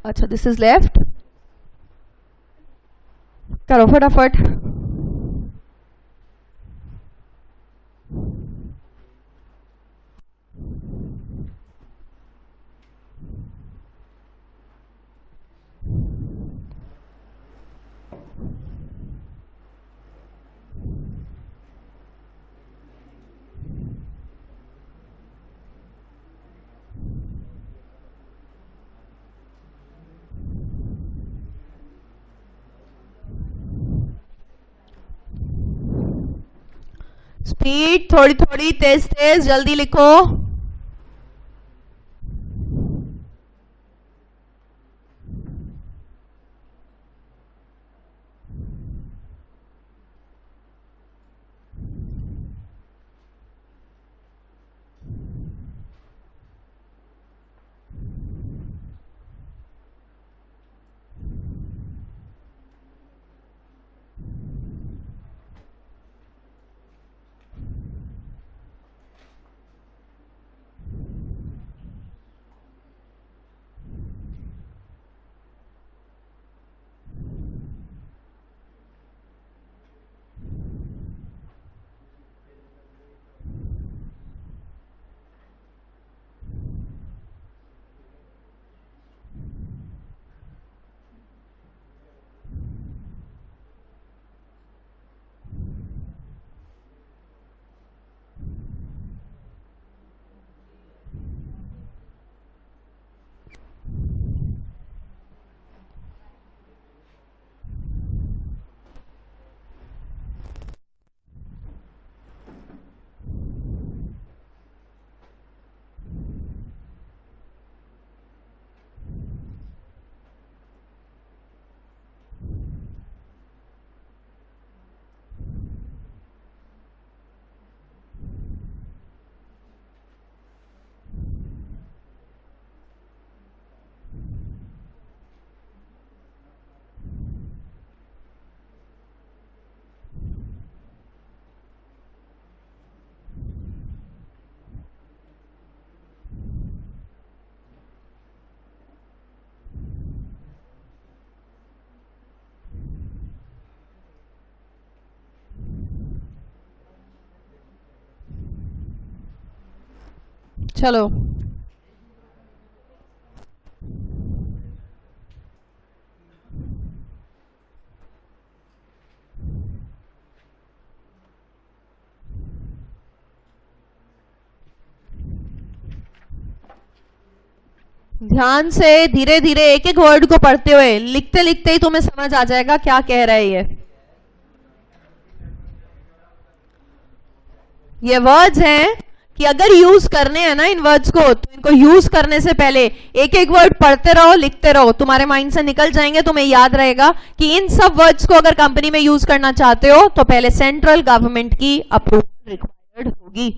अच्छा, दिस इज लेफ्ट, करो फटाफट। स्पीड थोड़ी थोड़ी, तेज तेज, जल्दी लिखो। चलो ध्यान से धीरे धीरे एक एक वर्ड को पढ़ते हुए, लिखते लिखते ही तुम्हें समझ आ जाएगा क्या कह रहा है ये वर्ड्स हैं कि अगर यूज करने हैं ना इन वर्ड्स को, तो इनको यूज करने से पहले एक एक वर्ड पढ़ते रहो, लिखते रहो, तुम्हारे माइंड से निकल जाएंगे, तुम्हें याद रहेगा कि इन सब वर्ड्स को अगर कंपनी में यूज करना चाहते हो तो पहले सेंट्रल गवर्नमेंट की अप्रूवल रिक्वायर्ड होगी।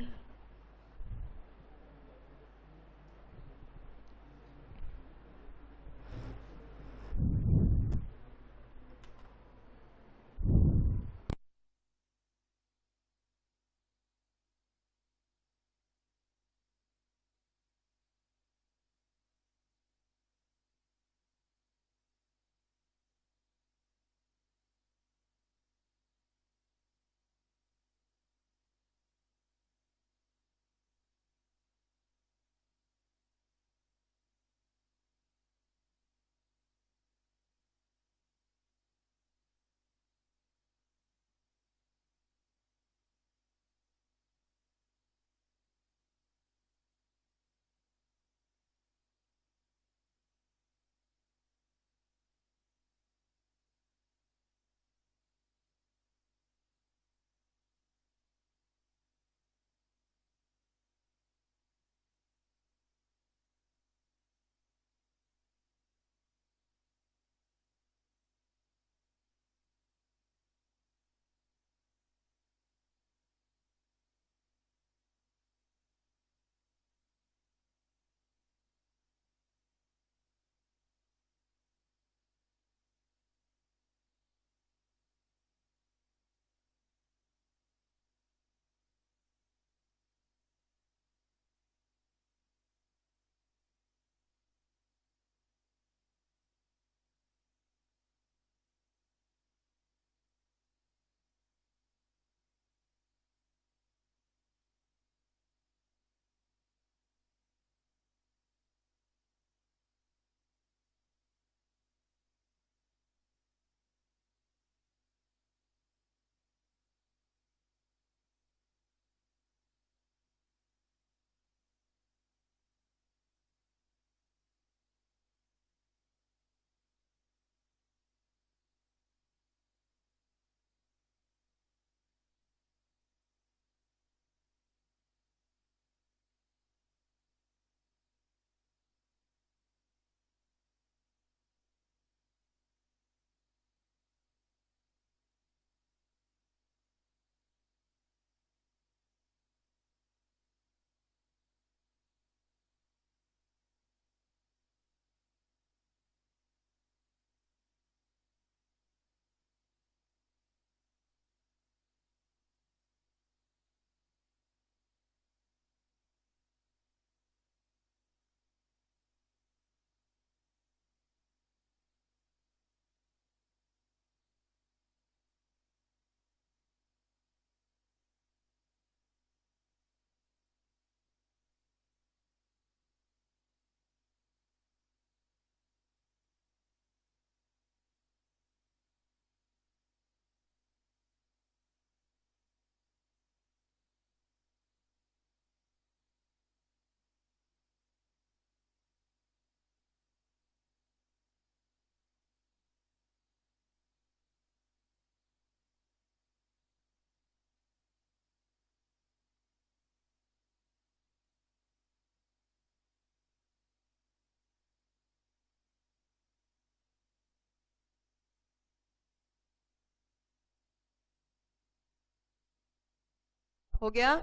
हो गया?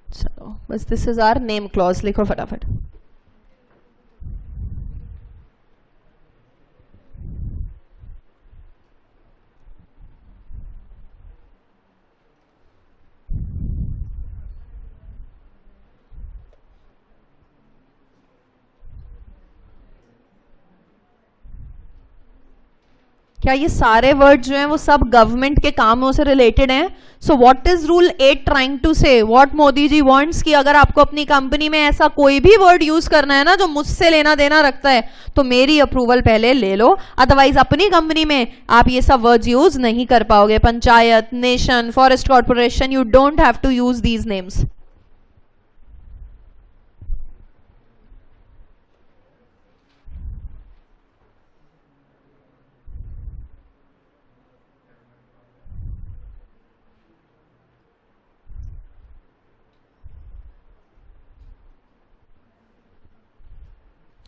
चलो बस this is our name clause, लिखो फटाफट। क्या ये सारे वर्ड जो हैं वो सब गवर्नमेंट के कामों से रिलेटेड हैं? So what is rule 8 trying to say? What Modi ji wants कि अगर आपको अपनी कंपनी में ऐसा कोई भी वर्ड यूज करना है ना जो मुझसे लेना देना रखता है, तो मेरी अप्रूवल पहले ले लो, अदरवाइज अपनी कंपनी में आप ये सब वर्ड्स यूज नहीं कर पाओगे. Panchayat, nation, forest corporation, you don't have to use these names.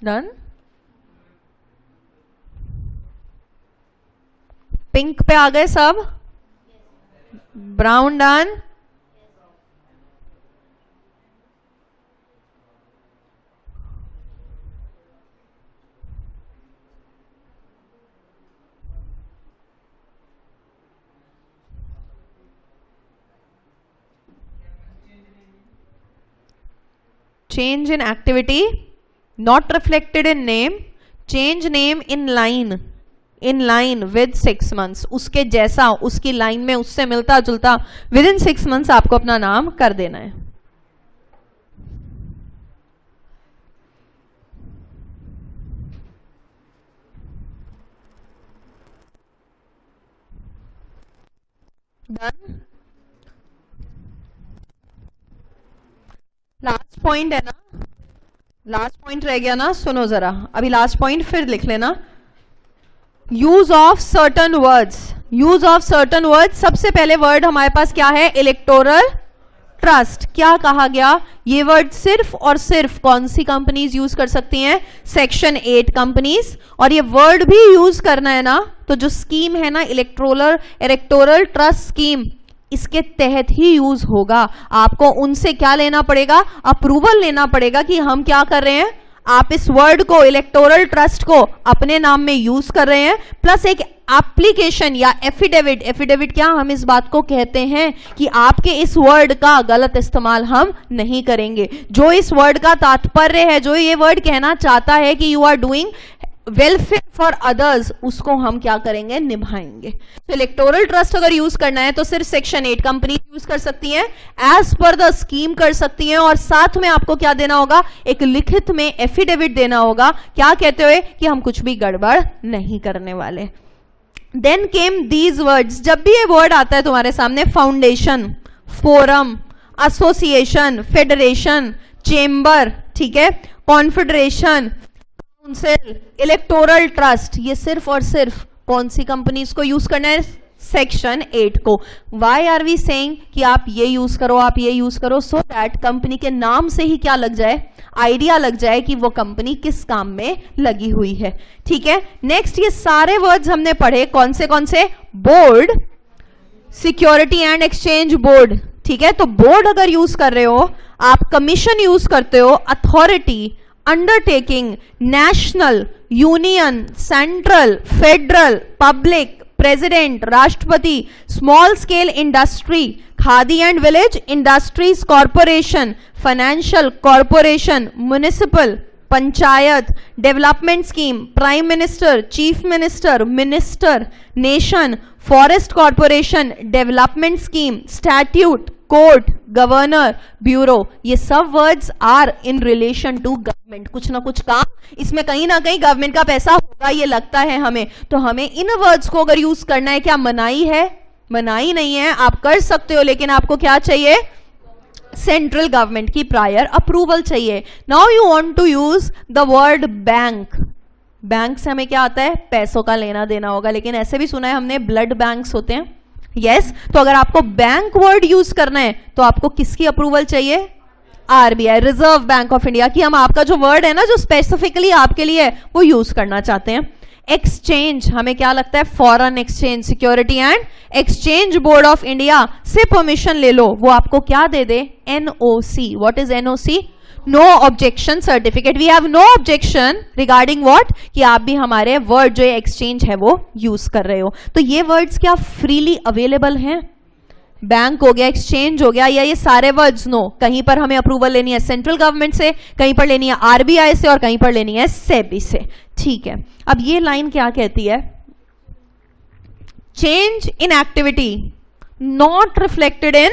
Done. Pink पे आ गए सब? Brown done. Change in activity not reflected in name. Change name in line with 6 months. उसके जैसा, उसकी लाइन में उससे मिलता जुलता within 6 months आपको अपना नाम कर देना है. डन. लास्ट पॉइंट है ना, लास्ट पॉइंट रह गया ना, सुनो जरा, अभी लास्ट पॉइंट फिर लिख लेना. Use of certain words. Use of certain words. सबसे पहले वर्ड हमारे पास क्या है? Electoral trust. क्या कहा गया? ये वर्ड सिर्फ और सिर्फ कौन सी कंपनीज यूज कर सकती हैं? Section 8 companies. और ये वर्ड भी यूज करना है ना, तो जो स्कीम है ना, इलेक्टोरल ट्रस्ट स्कीम, इसके तहत ही यूज होगा. आपको उनसे क्या लेना पड़ेगा? अप्रूवल लेना पड़ेगा कि हम क्या कर रहे हैं, आप इस वर्ड को, इलेक्टोरल ट्रस्ट को अपने नाम में यूज कर रहे हैं, प्लस एक एप्लीकेशन या एफिडेविट. एफिडेविट क्या? हम इस बात को कहते हैं कि आपके इस वर्ड का गलत इस्तेमाल हम नहीं करेंगे. जो इस वर्ड का तात्पर्य है, जो ये वर्ड कहना चाहता है कि you are doing welfare for others, उसको हम क्या करेंगे? निभाएंगे. तो इलेक्टोरल ट्रस्ट अगर यूज करना है तो सिर्फ सेक्शन 8 कंपनी यूज कर सकती हैं, एज पर द स्कीम कर सकती हैं, और साथ में आपको क्या देना होगा? एक लिखित में एफिडेविट देना होगा. क्या कहते हुए? कि हम कुछ भी गड़बड़ नहीं करने वाले. Then came these words. जब भी ये वर्ड आता है तुम्हारे सामने, foundation, forum, association, federation, chamber, ठीक है, कॉन्फेडरेशन, काउंसिल, इलेक्टोरल ट्रस्ट, ये सिर्फ और सिर्फ कौन सी कंपनीज को यूज करना है? सेक्शन 8 को. वाई आर वी सेइंग कि आप ये यूज करो, आप ये यूज करो? सो दैट कंपनी के नाम से ही क्या लग जाए? आइडिया लग जाए कि वो कंपनी किस काम में लगी हुई है. ठीक है. नेक्स्ट, ये सारे वर्ड्स हमने पढ़े. कौन से? Board, security and exchange board. ठीक है. तो बोर्ड अगर यूज कर रहे हो आप, कमीशन यूज करते हो, authority, undertaking, national, union, central, federal, public, president, राष्ट्रपति, small scale industry, Khadi and village industries corporation, financial corporation, municipal, panchayat, development scheme, prime minister, chief minister, minister, nation, forest corporation, development scheme, statute, court, governor, bureau. ये सब words are in relation to government. कुछ ना कुछ काम इसमें कहीं ना कहीं गवर्नमेंट का पैसा होगा, ये लगता है हमें. तो हमें इन वर्ड्स को अगर यूज करना है, क्या मनाही है? मनाही नहीं है, आप कर सकते हो, लेकिन आपको क्या चाहिए? सेंट्रल गवर्नमेंट की प्रायर अप्रूवल चाहिए. Now you want to use the word bank. Bank से हमें क्या आता है? पैसों का लेना देना होगा. लेकिन ऐसे भी सुना है हमने, ब्लड बैंक्स होते हैं. यस. तो अगर आपको बैंक वर्ड यूज करना है तो आपको किसकी अप्रूवल चाहिए? RBI, reserve bank of India की. हम आपका जो वर्ड है ना, जो स्पेसिफिकली आपके लिए है, वो यूज करना चाहते हैं. एक्सचेंज, हमें क्या लगता है? Foreign exchange, security and exchange board of India से परमिशन ले लो, वो आपको क्या दे दे? NOC. What is NOC? No objection certificate. We have no objection regarding what? कि आप भी हमारे वर्ड जो एक्सचेंज है वो यूज कर रहे हो. तो ये वर्ड्स क्या फ्रीली अवेलेबल हैं? बैंक हो गया, एक्सचेंज हो गया, या ये सारे वर्ड्स? नो. कहीं पर हमें अप्रूवल लेनी है सेंट्रल गवर्नमेंट से, कहीं पर लेनी है आरबीआई से, और कहीं पर लेनी है सेबी से. ठीक है. अब ये लाइन क्या कहती है? change in activity not reflected in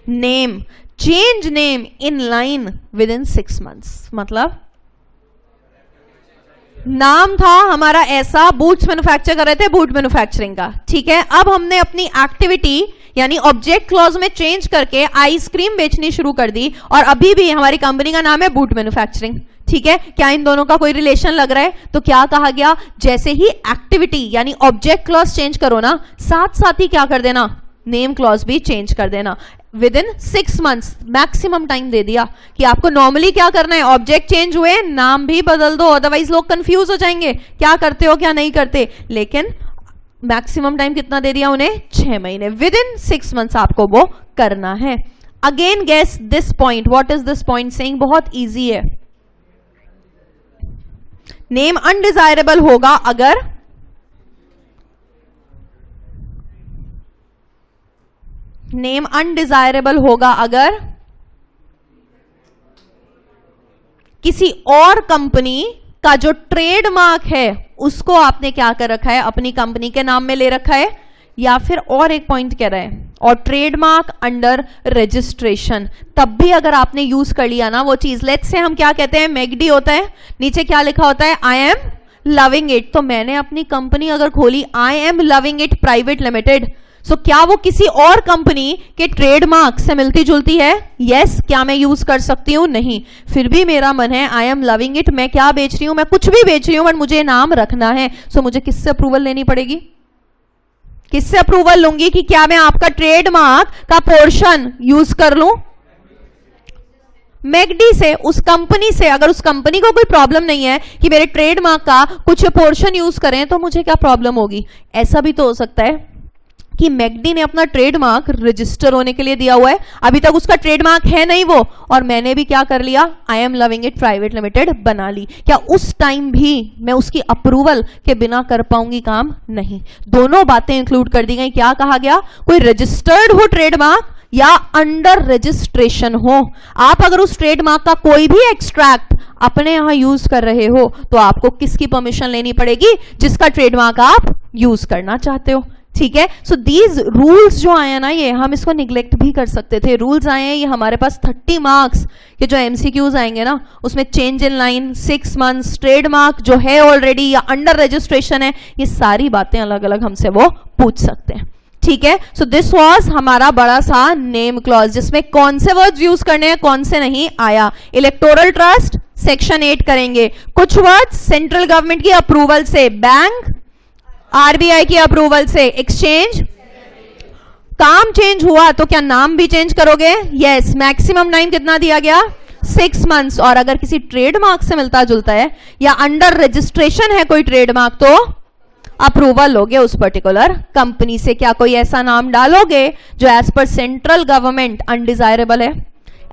name, change name in line within 6 months. मतलब नाम था हमारा ऐसा, बूट्स मैन्युफैक्चर कर रहे थे, बूट मैन्युफैक्चरिंग का, ठीक है. अब हमने अपनी एक्टिविटी यानी ऑब्जेक्ट क्लॉज में चेंज करके आइसक्रीम बेचनी शुरू कर दी और अभी भी हमारी कंपनी का नाम है बूट मैन्युफैक्चरिंग, ठीक है. क्या इन दोनों का कोई रिलेशन लग रहा है? तो क्या कहा गया, जैसे ही एक्टिविटी यानी ऑब्जेक्ट क्लॉज चेंज करो ना, साथ साथ ही क्या कर देना, नेम क्लॉज भी चेंज कर देना. Within 6 months maximum time दे दिया कि आपको नॉर्मली क्या करना है, ऑब्जेक्ट चेंज हुए नाम भी बदल दो, अदरवाइज लोग कंफ्यूज हो जाएंगे क्या करते हो क्या नहीं करते. लेकिन मैक्सिमम टाइम कितना दे दिया उन्हें, 6 महीने. विद इन 6 मंथ्स आपको वो करना है. Again guess this point, what is this point saying? बहुत इजी है. नेम अनडिजायरेबल होगा अगर नेम अनडिजायरेबल होगा अगर किसी और कंपनी का जो ट्रेडमार्क है उसको आपने क्या कर रखा है, अपनी कंपनी के नाम में ले रखा है. या फिर और एक पॉइंट कह रहा है, और ट्रेडमार्क अंडर रजिस्ट्रेशन, तब भी अगर आपने यूज कर लिया ना वो चीज. लेट्स से हम क्या कहते हैं, मैगडी होता है, नीचे क्या लिखा होता है, आई एम लविंग इट. तो मैंने अपनी कंपनी अगर खोली I am loving it private limited, so क्या वो किसी और कंपनी के ट्रेडमार्क से मिलती जुलती है? यस. क्या मैं यूज कर सकती हूं? नहीं. फिर भी मेरा मन है आई एम लविंग इट, मैं क्या बेच रही हूं, मैं कुछ भी बेच रही हूं बट मुझे नाम रखना है. सो मुझे किससे अप्रूवल लेनी पड़ेगी, किससे अप्रूवल लूंगी कि क्या मैं आपका ट्रेडमार्क का पोर्शन यूज कर लूं? मैगडी से, उस कंपनी से. अगर उस कंपनी को कोई प्रॉब्लम नहीं है कि मेरे ट्रेडमार्क का कुछ पोर्शन यूज करें तो मुझे क्या प्रॉब्लम होगी? ऐसा भी तो हो सकता है कि मैगडी ने अपना ट्रेडमार्क रजिस्टर होने के लिए दिया हुआ है, अभी तक उसका ट्रेडमार्क है नहीं वो, और मैंने भी क्या कर लिया, आई am loving it private limited बना ली. क्या उस टाइम भी मैं उसकी अप्रूवल के बिना कर पाऊंगी काम? नहीं. दोनों बातें इंक्लूड कर दी गई. क्या कहा गया, कोई रजिस्टर्ड हो ट्रेडमार्क या अंडर रजिस्ट्रेशन हो. आप अगर उस ट्रेडमार्क का कोई भी एक्सट्रैक्ट अपने यहां यूज कर रहे हो तो आपको किसकी परमिशन लेनी पड़ेगी? जिसका ट्रेडमार्क आप यूज करना चाहते हो, ठीक है. सो दीज रूल्स जो आए हैं ना, ये हम इसको निग्लेक्ट भी कर सकते थे. रूल्स आए हैं, ये हमारे पास 30 मार्क्स के जो एमसीक्यूज आएंगे ना, उसमें change in line, 6 months, trademark जो है ऑलरेडी या अंडर रजिस्ट्रेशन है, ये सारी बातें अलग अलग हमसे वो पूछ सकते हैं, ठीक है. सो दिस वाज हमारा बड़ा सा नेम क्लॉज, जिसमें कौन से वर्ड्स यूज करने हैं, कौन से नहीं आया. इलेक्टोरल ट्रस्ट सेक्शन 8 करेंगे. कुछ वर्ड्स सेंट्रल गवर्नमेंट की अप्रूवल से, बैंक आरबीआई की अप्रूवल से. एक्सचेंज, काम चेंज हुआ तो क्या नाम भी चेंज करोगे? यस. मैक्सिमम टाइम कितना दिया गया, 6 मंथ्स. और अगर किसी ट्रेडमार्क से मिलता जुलता है या अंडर रजिस्ट्रेशन है कोई ट्रेडमार्क तो अप्रूवल लोगे उस पर्टिकुलर कंपनी से. क्या कोई ऐसा नाम डालोगे जो as per central government undesirable है,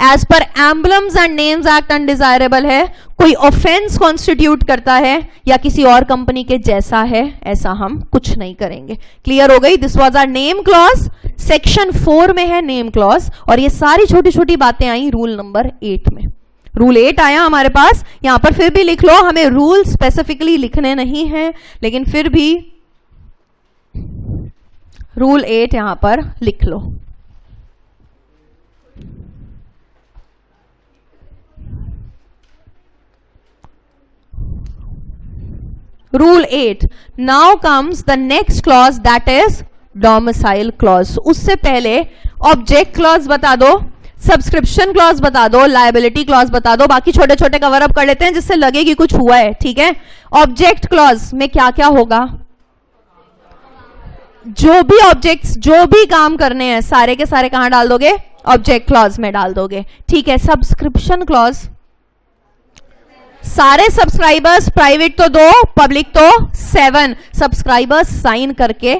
as per emblems and names act undesirable है, कोई ऑफेंस कॉन्स्टिट्यूट करता है या किसी और कंपनी के जैसा है? ऐसा हम कुछ नहीं करेंगे. क्लियर हो गई? This was our name clause. Section 4 में है नेम क्लॉज, और ये सारी छोटी छोटी बातें आई रूल नंबर 8 में. रूल 8 आया हमारे पास, यहां पर फिर भी लिख लो. हमें रूल स्पेसिफिकली लिखने नहीं है, लेकिन फिर भी रूल 8 यहां पर लिख लो. Rule 8. Now comes the next clause, that is domicile clause. उससे पहले ऑब्जेक्ट क्लॉज बता दो, सब्सक्रिप्शन क्लॉज बता दो, लायबिलिटी क्लॉज बता दो, बाकी छोटे छोटे कवर अप कर लेते हैं जिससे लगे कि कुछ हुआ है, ठीक है. ऑब्जेक्ट क्लॉज में क्या क्या होगा, जो भी ऑब्जेक्ट्स, जो भी काम करने हैं, सारे के सारे कहां डाल दोगे, ऑब्जेक्ट क्लॉज में डाल दोगे, ठीक है. सब्सक्रिप्शन क्लॉज, सारे सब्सक्राइबर्स, प्राइवेट तो 2, पब्लिक तो 7 सब्सक्राइबर्स साइन करके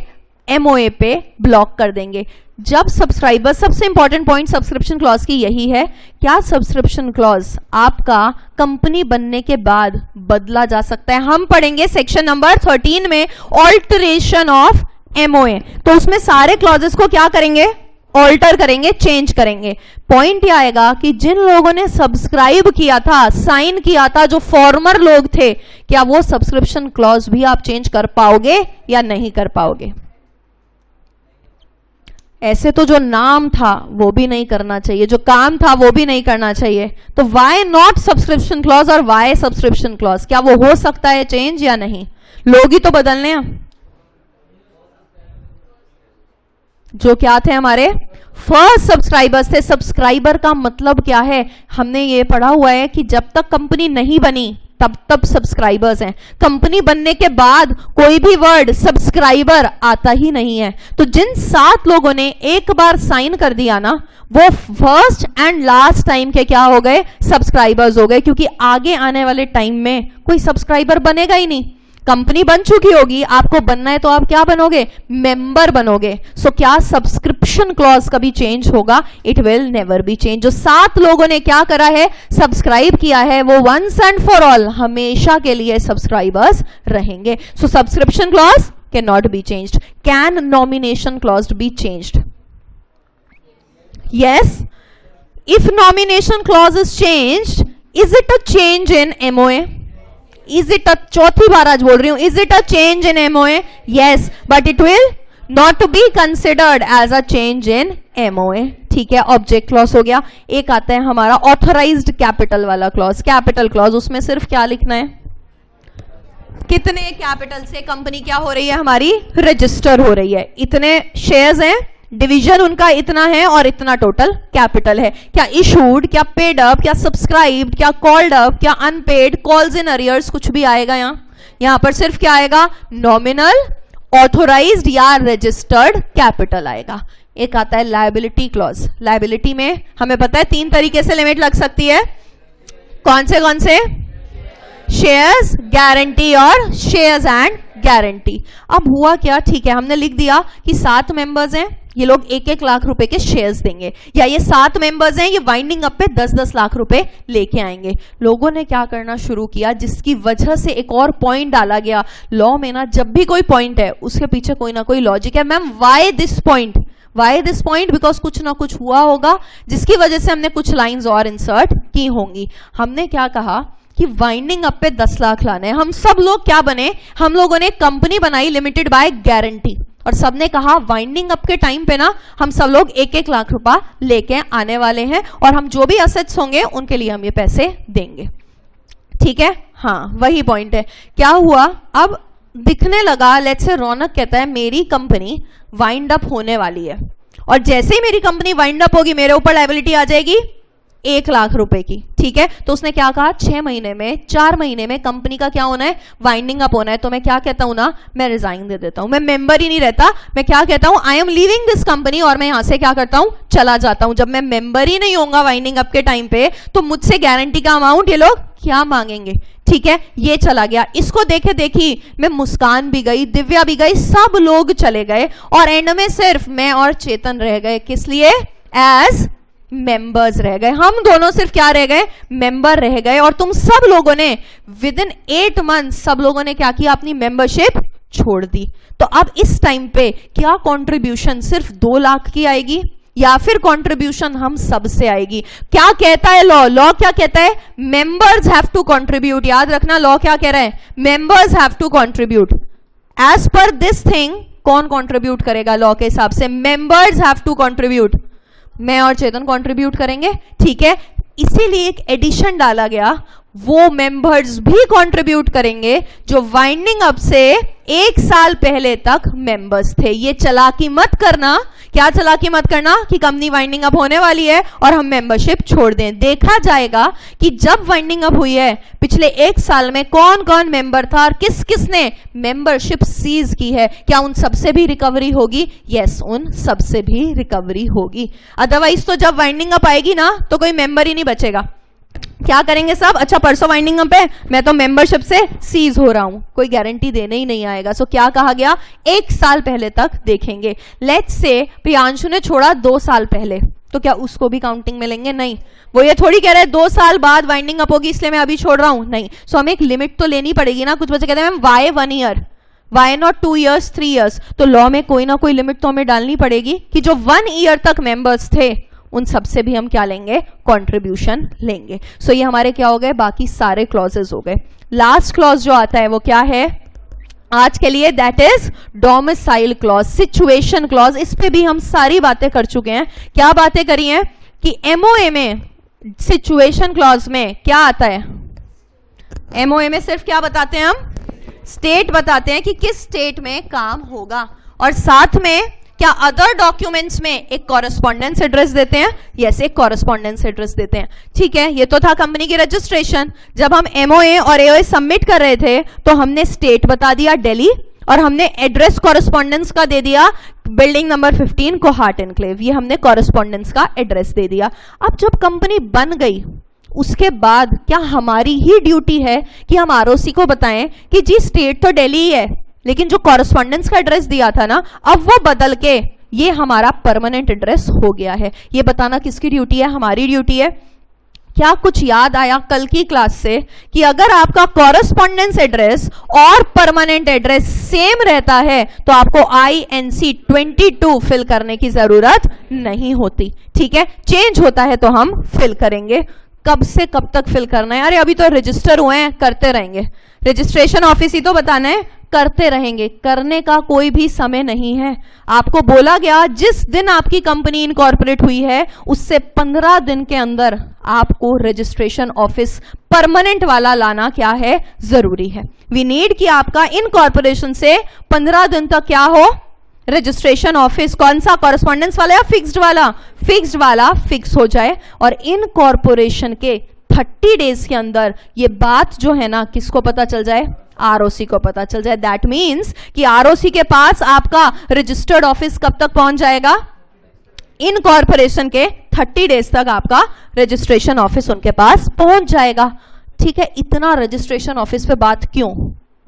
एमओए पे ब्लॉक कर देंगे. जब सब्सक्राइबर, सबसे इंपॉर्टेंट पॉइंट सब्सक्रिप्शन क्लॉज की यही है, क्या सब्सक्रिप्शन क्लॉज आपका कंपनी बनने के बाद बदला जा सकता है? हम पढ़ेंगे सेक्शन नंबर 13 में ऑल्टरेशन ऑफ एमओए, तो उसमें सारे क्लॉजेस को क्या करेंगे, ऑल्टर करेंगे, चेंज करेंगे. पॉइंट यह आएगा कि जिन लोगों ने सब्सक्राइब किया था, साइन किया था, जो फॉर्मर लोग थे, क्या वो सब्सक्रिप्शन क्लॉज भी आप चेंज कर पाओगे या नहीं कर पाओगे? ऐसे तो जो नाम था वो भी नहीं करना चाहिए, जो काम था वो भी नहीं करना चाहिए, तो वाई नॉट सब्सक्रिप्शन क्लॉज और वाई सब्सक्रिप्शन क्लॉज? क्या वो हो सकता है चेंज या नहीं? लोग ही तो बदलने हैं। जो क्या थे हमारे फर्स्ट सब्सक्राइबर्स थे। सब्सक्राइबर का मतलब क्या है? हमने ये पढ़ा हुआ है कि जब तक कंपनी नहीं बनी तब तब सब्सक्राइबर्स हैं। कंपनी बनने के बाद कोई भी वर्ड सब्सक्राइबर आता ही नहीं है। तो जिन 7 लोगों ने एक बार साइन कर दिया ना, वो फर्स्ट एंड लास्ट टाइम के क्या हो गए? सब्सक्राइबर्स हो गए, क्योंकि आगे आने वाले टाइम में कोई सब्सक्राइबर बनेगा ही नहीं। कंपनी बन चुकी होगी, आपको बनना है तो आप क्या बनोगे? मेंबर बनोगे। सो क्या सब्सक्रिप्शन क्लॉज कभी चेंज होगा? It will never be change. जो 7 लोगों ने क्या करा है? सब्सक्राइब किया है, वो वंस एंड फॉर ऑल हमेशा के लिए सब्सक्राइबर्स रहेंगे। So subscription clause can not be changed. Can nomination clause be changed? Yes. If nomination clause is changed, is it a change in MOA? Is it a, चौथी बार आज बोल रही हूं, is it a change in MOA? Yes, but it will not be considered as a change in MOA. ठीक है, ऑब्जेक्ट क्लॉज हो गया। एक आता है हमारा ऑथराइज्ड कैपिटल वाला क्लॉज, कैपिटल क्लॉज। उसमें सिर्फ क्या लिखना है? कितने कैपिटल से कंपनी क्या हो रही है हमारी? रजिस्टर हो रही है। इतने शेयर्स हैं, डिवीजन उनका इतना है और इतना टोटल कैपिटल है। क्या इशूड, क्या पेड अप, क्या सब्सक्राइब्ड, क्या कॉल्ड अप, क्या अनपेड, कॉल्स इन अरियर्स, कुछ भी आएगा यहां पर सिर्फ क्या आएगा? नॉमिनल, ऑथोराइज्ड या रजिस्टर्ड कैपिटल आएगा। एक आता है लायबिलिटी क्लॉज। लायबिलिटी में हमें पता है 3 तरीके से लिमिट लग सकती है। कौन से? शेयर्स, गारंटी और शेयर्स एंड गारंटी। अब हुआ क्या? ठीक है, हमने लिख दिया कि 7 मेंबर्स हैं, ये लोग 1-1 लाख रुपए के शेयर्स देंगे, या ये 7 मेंबर्स हैं, ये वाइंडिंग अप पे 10-10 लाख रुपए लेके आएंगे। लोगों ने क्या करना शुरू किया, जिसकी वजह से एक और पॉइंट डाला गया लॉ में ना। जब भी कोई पॉइंट है उसके पीछे कोई ना कोई लॉजिक है। Ma'am why this point? Why this point? Because कुछ ना कुछ हुआ होगा जिसकी वजह से हमने कुछ लाइंस और इंसर्ट की होंगी। हमने क्या कहा कि वाइंडिंग अप पे 10 लाख लाने हैं। हम सब लोग क्या बने? हम लोगों ने कंपनी बनाई लिमिटेड बाय गारंटी, और सबने कहा वाइंडिंग अप के टाइम पे ना हम सब लोग 1-1 लाख रुपया लेके आने वाले हैं, और हम जो भी असेट्स होंगे उनके लिए हम ये पैसे देंगे। ठीक है, हाँ वही पॉइंट है। क्या हुआ? अब दिखने लगा, लेट्स से रौनक कहता है मेरी कंपनी वाइंड अप होने वाली है, और जैसे ही मेरी कंपनी वाइंड अप होगी मेरे ऊपर लायबिलिटी आ जाएगी 1 लाख रुपए की। ठीक है, तो उसने क्या कहा? 6 महीने में, 4 महीने में कंपनी का क्या होना है? वाइंडिंग अप होना है। तो मैं क्या कहता हूं ना, मैं रिजाइन दे देता हूं, मैं मेंबर ही नहीं रहता। मैं क्या कहता हूं? I am leaving this company, और मैं यहां से क्या करता हूं? चला जाता हूं। जब मैं मेंबर ही नहीं होऊंगा वाइंडिंग अप के टाइम पे, तो मुझसे गारंटी का अमाउंट ये लोग क्या मांगेंगे? ठीक है, ये चला गया। इसको देखे देखी मैं मुस्कान भी गई, दिव्या भी गई, सब लोग चले गए, और एंड में सिर्फ मैं और चेतन रह गए। किस लिए? एज मेंबर्स रह गए। हम दोनों सिर्फ क्या रह गए? मेंबर रह गए। और तुम सब लोगों ने विद इन 8 मंथ सब लोगों ने क्या किया? अपनी मेंबरशिप छोड़ दी। तो अब इस टाइम पे क्या कंट्रीब्यूशन सिर्फ 2 लाख की आएगी, या फिर कंट्रीब्यूशन हम सब से आएगी? क्या कहता है लॉ? लॉ क्या कहता है? Members have to contribute. याद रखना, लॉ क्या कह रहा है? Members have to contribute. As per this thing कौन कंट्रीब्यूट करेगा? लॉ के हिसाब से मेंबर्स हैव टू कंट्रीब्यूट। मैं और चेतन कंट्रीब्यूट करेंगे। ठीक है, इसीलिए एक एडिशन डाला गया, वो मेंबर्स भी कंट्रीब्यूट करेंगे जो वाइंडिंग अप से 1 साल पहले तक मेंबर्स थे। ये चालाकी मत करना। क्या चालाकी मत करना? कि कंपनी वाइंडिंग अप होने वाली है और हम मेंबरशिप छोड़ दें। देखा जाएगा कि जब वाइंडिंग अप हुई है पिछले 1 साल में कौन कौन मेंबर था और किस किस ने मेंबरशिप सीज की है। क्या उन सबसे भी रिकवरी होगी? यस, उन सबसे भी रिकवरी होगी। अदरवाइज तो जब वाइंडिंग अप आएगी ना तो कोई मेंबर ही नहीं बचेगा। क्या करेंगे सब? अच्छा परसों वाइंडिंग अप है, मैं तो मेंबरशिप से सीज हो रहा हूं, कोई गारंटी देने ही नहीं आएगा। सो क्या कहा गया? 1 साल पहले तक देखेंगे। लेट्स से प्रियांशु ने छोड़ा 2 साल पहले, तो क्या उसको भी काउंटिंग में लेंगे? नहीं। वो ये थोड़ी कह रहे हैं 2 साल बाद वाइंडिंग अप होगी इसलिए मैं अभी छोड़ रहा हूं, नहीं। सो हमें एक लिमिट तो लेनी पड़ेगी ना। कुछ बच्चे कहते हैं ma'am why 1 year, why not 2 years, 3 years? तो लॉ में कोई ना कोई लिमिट तो हमें डालनी पड़ेगी कि जो 1 ईयर तक मेंबर्स थे उन सबसे भी हम क्या लेंगे? कंट्रीब्यूशन लेंगे। सो ये हमारे क्या हो गए? बाकी सारे क्लॉजेस हो गए। लास्ट क्लॉज जो आता है वो क्या है? आज के लिए that is domicile clause, situation clause. इस पे भी हम सारी बातें कर चुके हैं। क्या बातें करी हैं कि एमओए में सिचुएशन क्लॉज में क्या आता है? एमओए में सिर्फ क्या बताते हैं हम? स्टेट बताते हैं कि किस स्टेट में काम होगा, और साथ में क्या अदर डॉक्यूमेंट्स में एक कॉरेस्पॉन्डेंस एड्रेस देते हैं? यस, एक कॉरेस्पॉन्डेंस एड्रेस देते हैं। ठीक है, ये तो था कंपनी की रजिस्ट्रेशन। जब हम एमओए और एओए सबमिट कर रहे थे तो हमने स्टेट बता दिया दिल्ली, और हमने एड्रेस कॉरेस्पॉन्डेंस का दे दिया बिल्डिंग नंबर 15 कोहाट एनक्लेव। ये हमने कॉरेस्पॉन्डेंस का एड्रेस दे दिया। अब जब कंपनी बन गई उसके बाद क्या हमारी ही ड्यूटी है कि हम आरओसी को बताएं कि जी स्टेट तो दिल्ली ही है, लेकिन जो कॉरेस्पॉन्डेंस का एड्रेस दिया था ना, अब वो बदल के ये हमारा परमानेंट एड्रेस हो गया है। ये बताना किसकी ड्यूटी है? हमारी ड्यूटी है। क्या कुछ याद आया कल की क्लास से कि अगर आपका कॉरेस्पॉन्डेंस एड्रेस और परमानेंट एड्रेस सेम रहता है तो आपको INC 22 फिल करने की जरूरत नहीं होती। ठीक है, चेंज होता है तो हम फिल करेंगे। कब से कब तक फिल करना है? अरे अभी तो रजिस्टर हुए हैं, करते रहेंगे। रजिस्ट्रेशन ऑफिस ही तो बताना है, करते रहेंगे। करने का कोई भी समय नहीं है। आपको बोला गया जिस दिन आपकी कंपनी इनकॉर्पोरेट हुई है उससे 15 दिन के अंदर आपको रजिस्ट्रेशन ऑफिस परमानेंट वाला लाना क्या है? जरूरी है। वी नीड कि आपका इनकॉर्पोरेशन से 15 दिन तक क्या हो? Registration office. कौन सा? कॉरेस्पॉन्डेंस वाला या फिक्स्ड वाला? फिक्स्ड वाला फिक्स हो जाए। और इनकॉर्पोरेशन के 30 डेज के अंदर ये बात जो है ना किसको पता चल जाए? आरओसी को पता चल जाए। दैट मीन्स कि आरओसी के पास आपका रजिस्टर्ड ऑफिस कब तक पहुंच जाएगा? इनकॉर्पोरेशन के 30 डेज तक आपका रजिस्ट्रेशन ऑफिस उनके पास पहुंच जाएगा। ठीक है, इतना रजिस्ट्रेशन ऑफिस पे बात क्यों?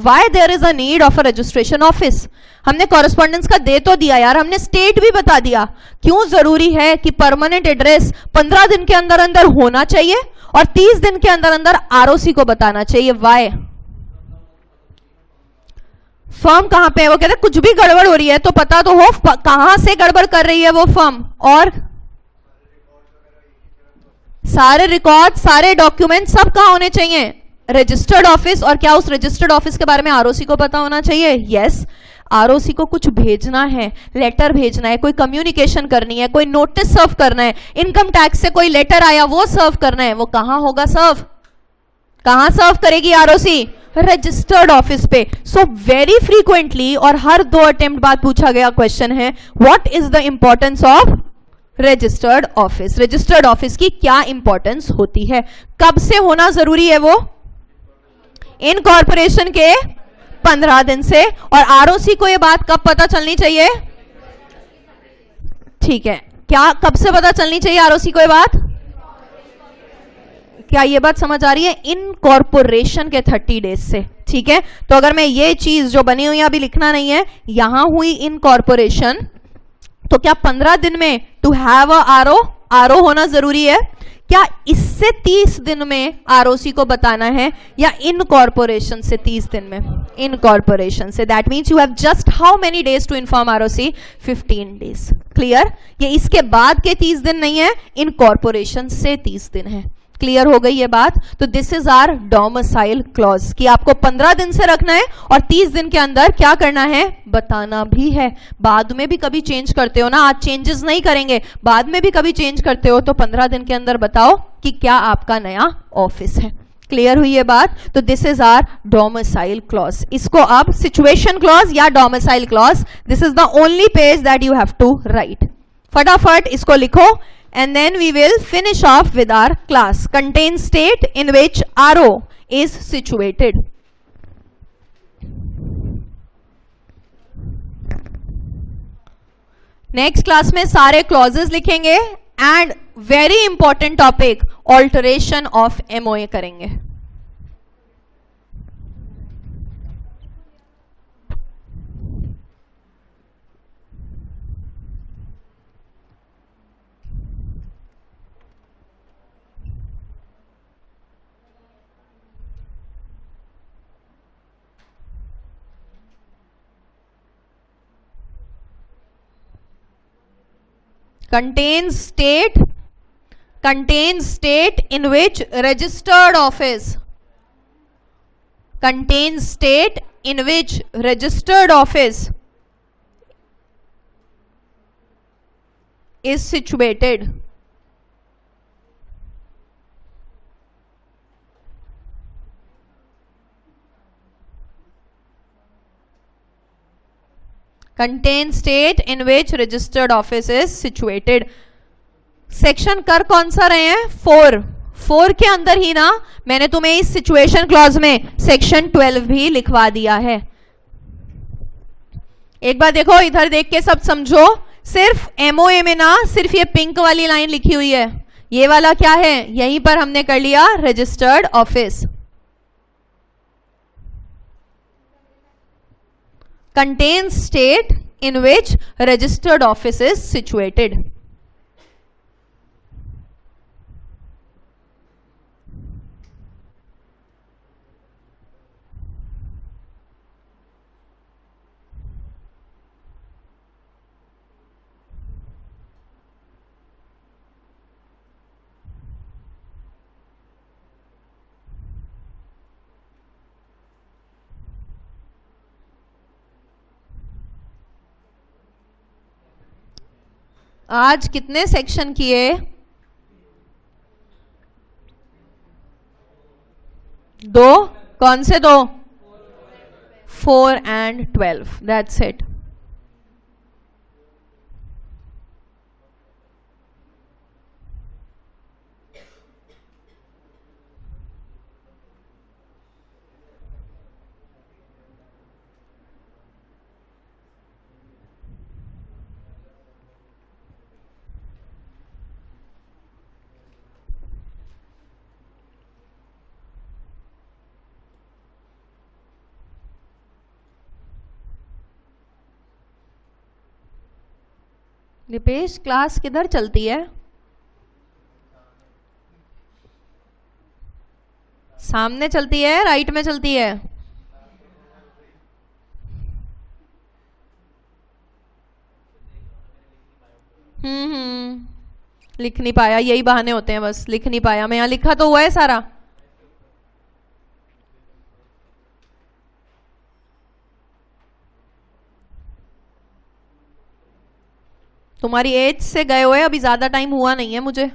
Why there is a need of a registration office? हमने कॉरेस्पॉन्डेंस का दे तो दिया यार, हमने स्टेट भी बता दिया। क्यों जरूरी है कि परमानेंट एड्रेस 15 दिन के अंदर अंदर होना चाहिए और 30 दिन के अंदर अंदर आरओसी को बताना चाहिए? Why? फर्म कहां पे है? वो कहते हैं कुछ भी गड़बड़ हो रही है तो पता तो हो कहां से गड़बड़ कर रही है वो फर्म, और सारे रिकॉर्ड, सारे डॉक्यूमेंट सब कहां होने चाहिए? Registered office. और क्या उस रजिस्टर्ड ऑफिस के बारे में आरओसी को पता होना चाहिए? यस। आरओसी को कुछ भेजना है, लेटर भेजना है, कोई कम्युनिकेशन करनी है, कोई नोटिस सर्व करना है, इनकम टैक्स से कोई लेटर आया वो सर्व करना है, वो कहां होगा सर्व? कहां सर्व करेगी आरओसी? रजिस्टर्ड ऑफिस पे। सो वेरी फ्रीक्वेंटली और हर 2 अटेम्प्ट बाद पूछा गया क्वेश्चन है, what is the importance of registered office? Registered office की क्या इंपॉर्टेंस होती है? कब से होना जरूरी है वो? इनकॉर्पोरेशन के 15 दिन से। और आरओसी को यह बात कब पता चलनी चाहिए? ठीक है, क्या कब से पता चलनी चाहिए आरओसी को यह बात? क्या ये बात समझ आ रही है? इनकॉर्पोरेशन के 30 डेज से। ठीक है, तो अगर मैं ये चीज जो बनी हुई है अभी लिखना नहीं है, यहां हुई इनकॉर्पोरेशन, तो क्या 15 दिन में टू हैव अ आरओ होना जरूरी है? क्या इससे 30 दिन में आरओसी को बताना है या इनकॉर्पोरेशन से 30 दिन में? इनकॉर्पोरेशन से। That means you have just how many days to inform ROC? 15 days. Clear? ये इसके बाद के 30 दिन नहीं है, इनकॉर्पोरेशन से 30 दिन है। क्लियर हो गई ये बात? तो this is our domicile clause कि आपको 15 दिन से रखना है और 30 दिन के अंदर क्या करना है? बताना भी है। बाद में भी कभी चेंज करते हो ना, आज चेंजेस नहीं करेंगे, बाद में भी कभी चेंज करते हो तो 15 दिन के अंदर बताओ कि क्या आपका नया ऑफिस है। क्लियर हुई ये बात? तो this is our domicile clause. इसको अब सिचुएशन क्लॉज या domicile clause, this is the only page that you have to write. फटाफट इसको लिखो and then we will finish off with our class. Contains state in which RO is situated. Next class में सारे clauses लिखेंगे and very important topic alteration of MOA करेंगे। Contains state in which registered office, contains state in which registered office is situated. Contain state in which registered office is situated. Section कर कौन सा रहे हैं? 4 के अंदर ही ना मैंने तुम्हें इस सिचुएशन क्लॉज में सेक्शन 12 भी लिखवा दिया है. एक बार देखो, इधर देख के सब समझो. सिर्फ एमओए में ना सिर्फ ये पिंक वाली लाइन लिखी हुई है. ये वाला क्या है? यहीं पर हमने कर लिया registered office. Contains state in which registered office is situated. आज कितने सेक्शन किए? 2. कौन से 2? 4 and 12. That's it. Nipesh, class किधर चलती है? सामने चलती है, राइट में चलती है? लिख नहीं पाया, यही बहाने होते हैं बस. लिख नहीं पाया मैं. यहां लिखा तो हुआ है सारा. तुम्हारी एज से गए हुए अभी ज्यादा टाइम हुआ नहीं है मुझे.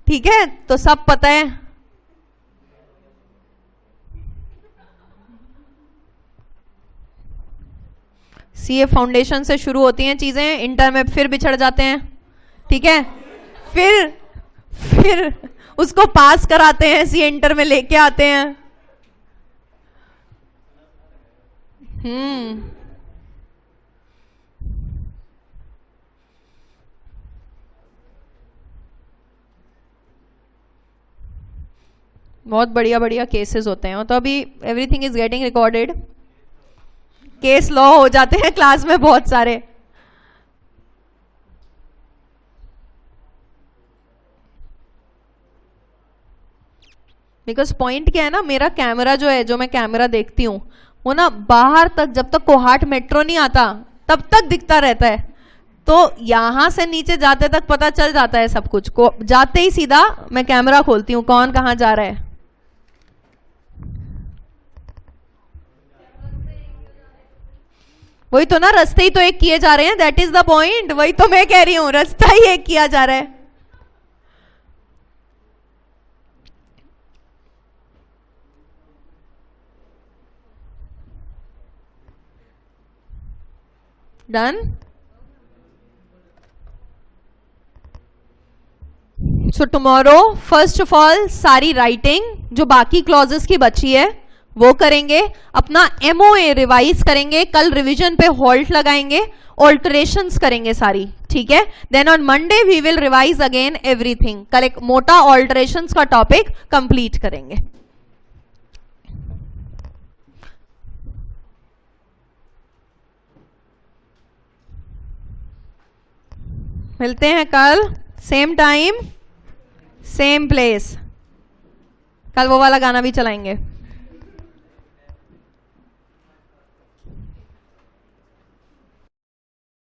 ठीक है, तो सब पता है. सीए फाउंडेशन से शुरू होती हैं चीजें, इंटर में फिर बिछड़ जाते हैं. ठीक है, फिर उसको पास कराते हैं, सीए इंटर में लेके आते हैं. बहुत बढ़िया बढ़िया केसेस होते हैं. तो अभी everything is getting recorded. Case law हो जाते हैं क्लास में बहुत सारे. बिकॉज पॉइंट क्या है ना, मेरा कैमरा जो है, जो मैं कैमरा देखती हूँ वो ना बाहर तक, जब तक कोहाट मेट्रो नहीं आता तब तक दिखता रहता है. तो यहां से नीचे जाते तक पता चल जाता है सब कुछ को. जाते ही सीधा मैं कैमरा खोलती हूँ कौन कहाँ जा रहा है. वही तो ना, रास्ते ही तो एक किए जा रहे हैं. That is the point. वही तो मैं कह रही हूं, रास्ता ही एक किया जा रहा है. Done. So tomorrow first of all सारी राइटिंग जो बाकी क्लॉजेस की बची है वो करेंगे. अपना एमओए रिवाइज करेंगे. कल रिवीजन पे हॉल्ट लगाएंगे, ऑल्टरेशंस करेंगे सारी. ठीक है, then on Monday we will revise again everything. कल एक मोटा ऑल्टरेशंस का टॉपिक कंप्लीट करेंगे. मिलते हैं कल सेम टाइम सेम प्लेस. कल वो वाला गाना भी चलाएंगे.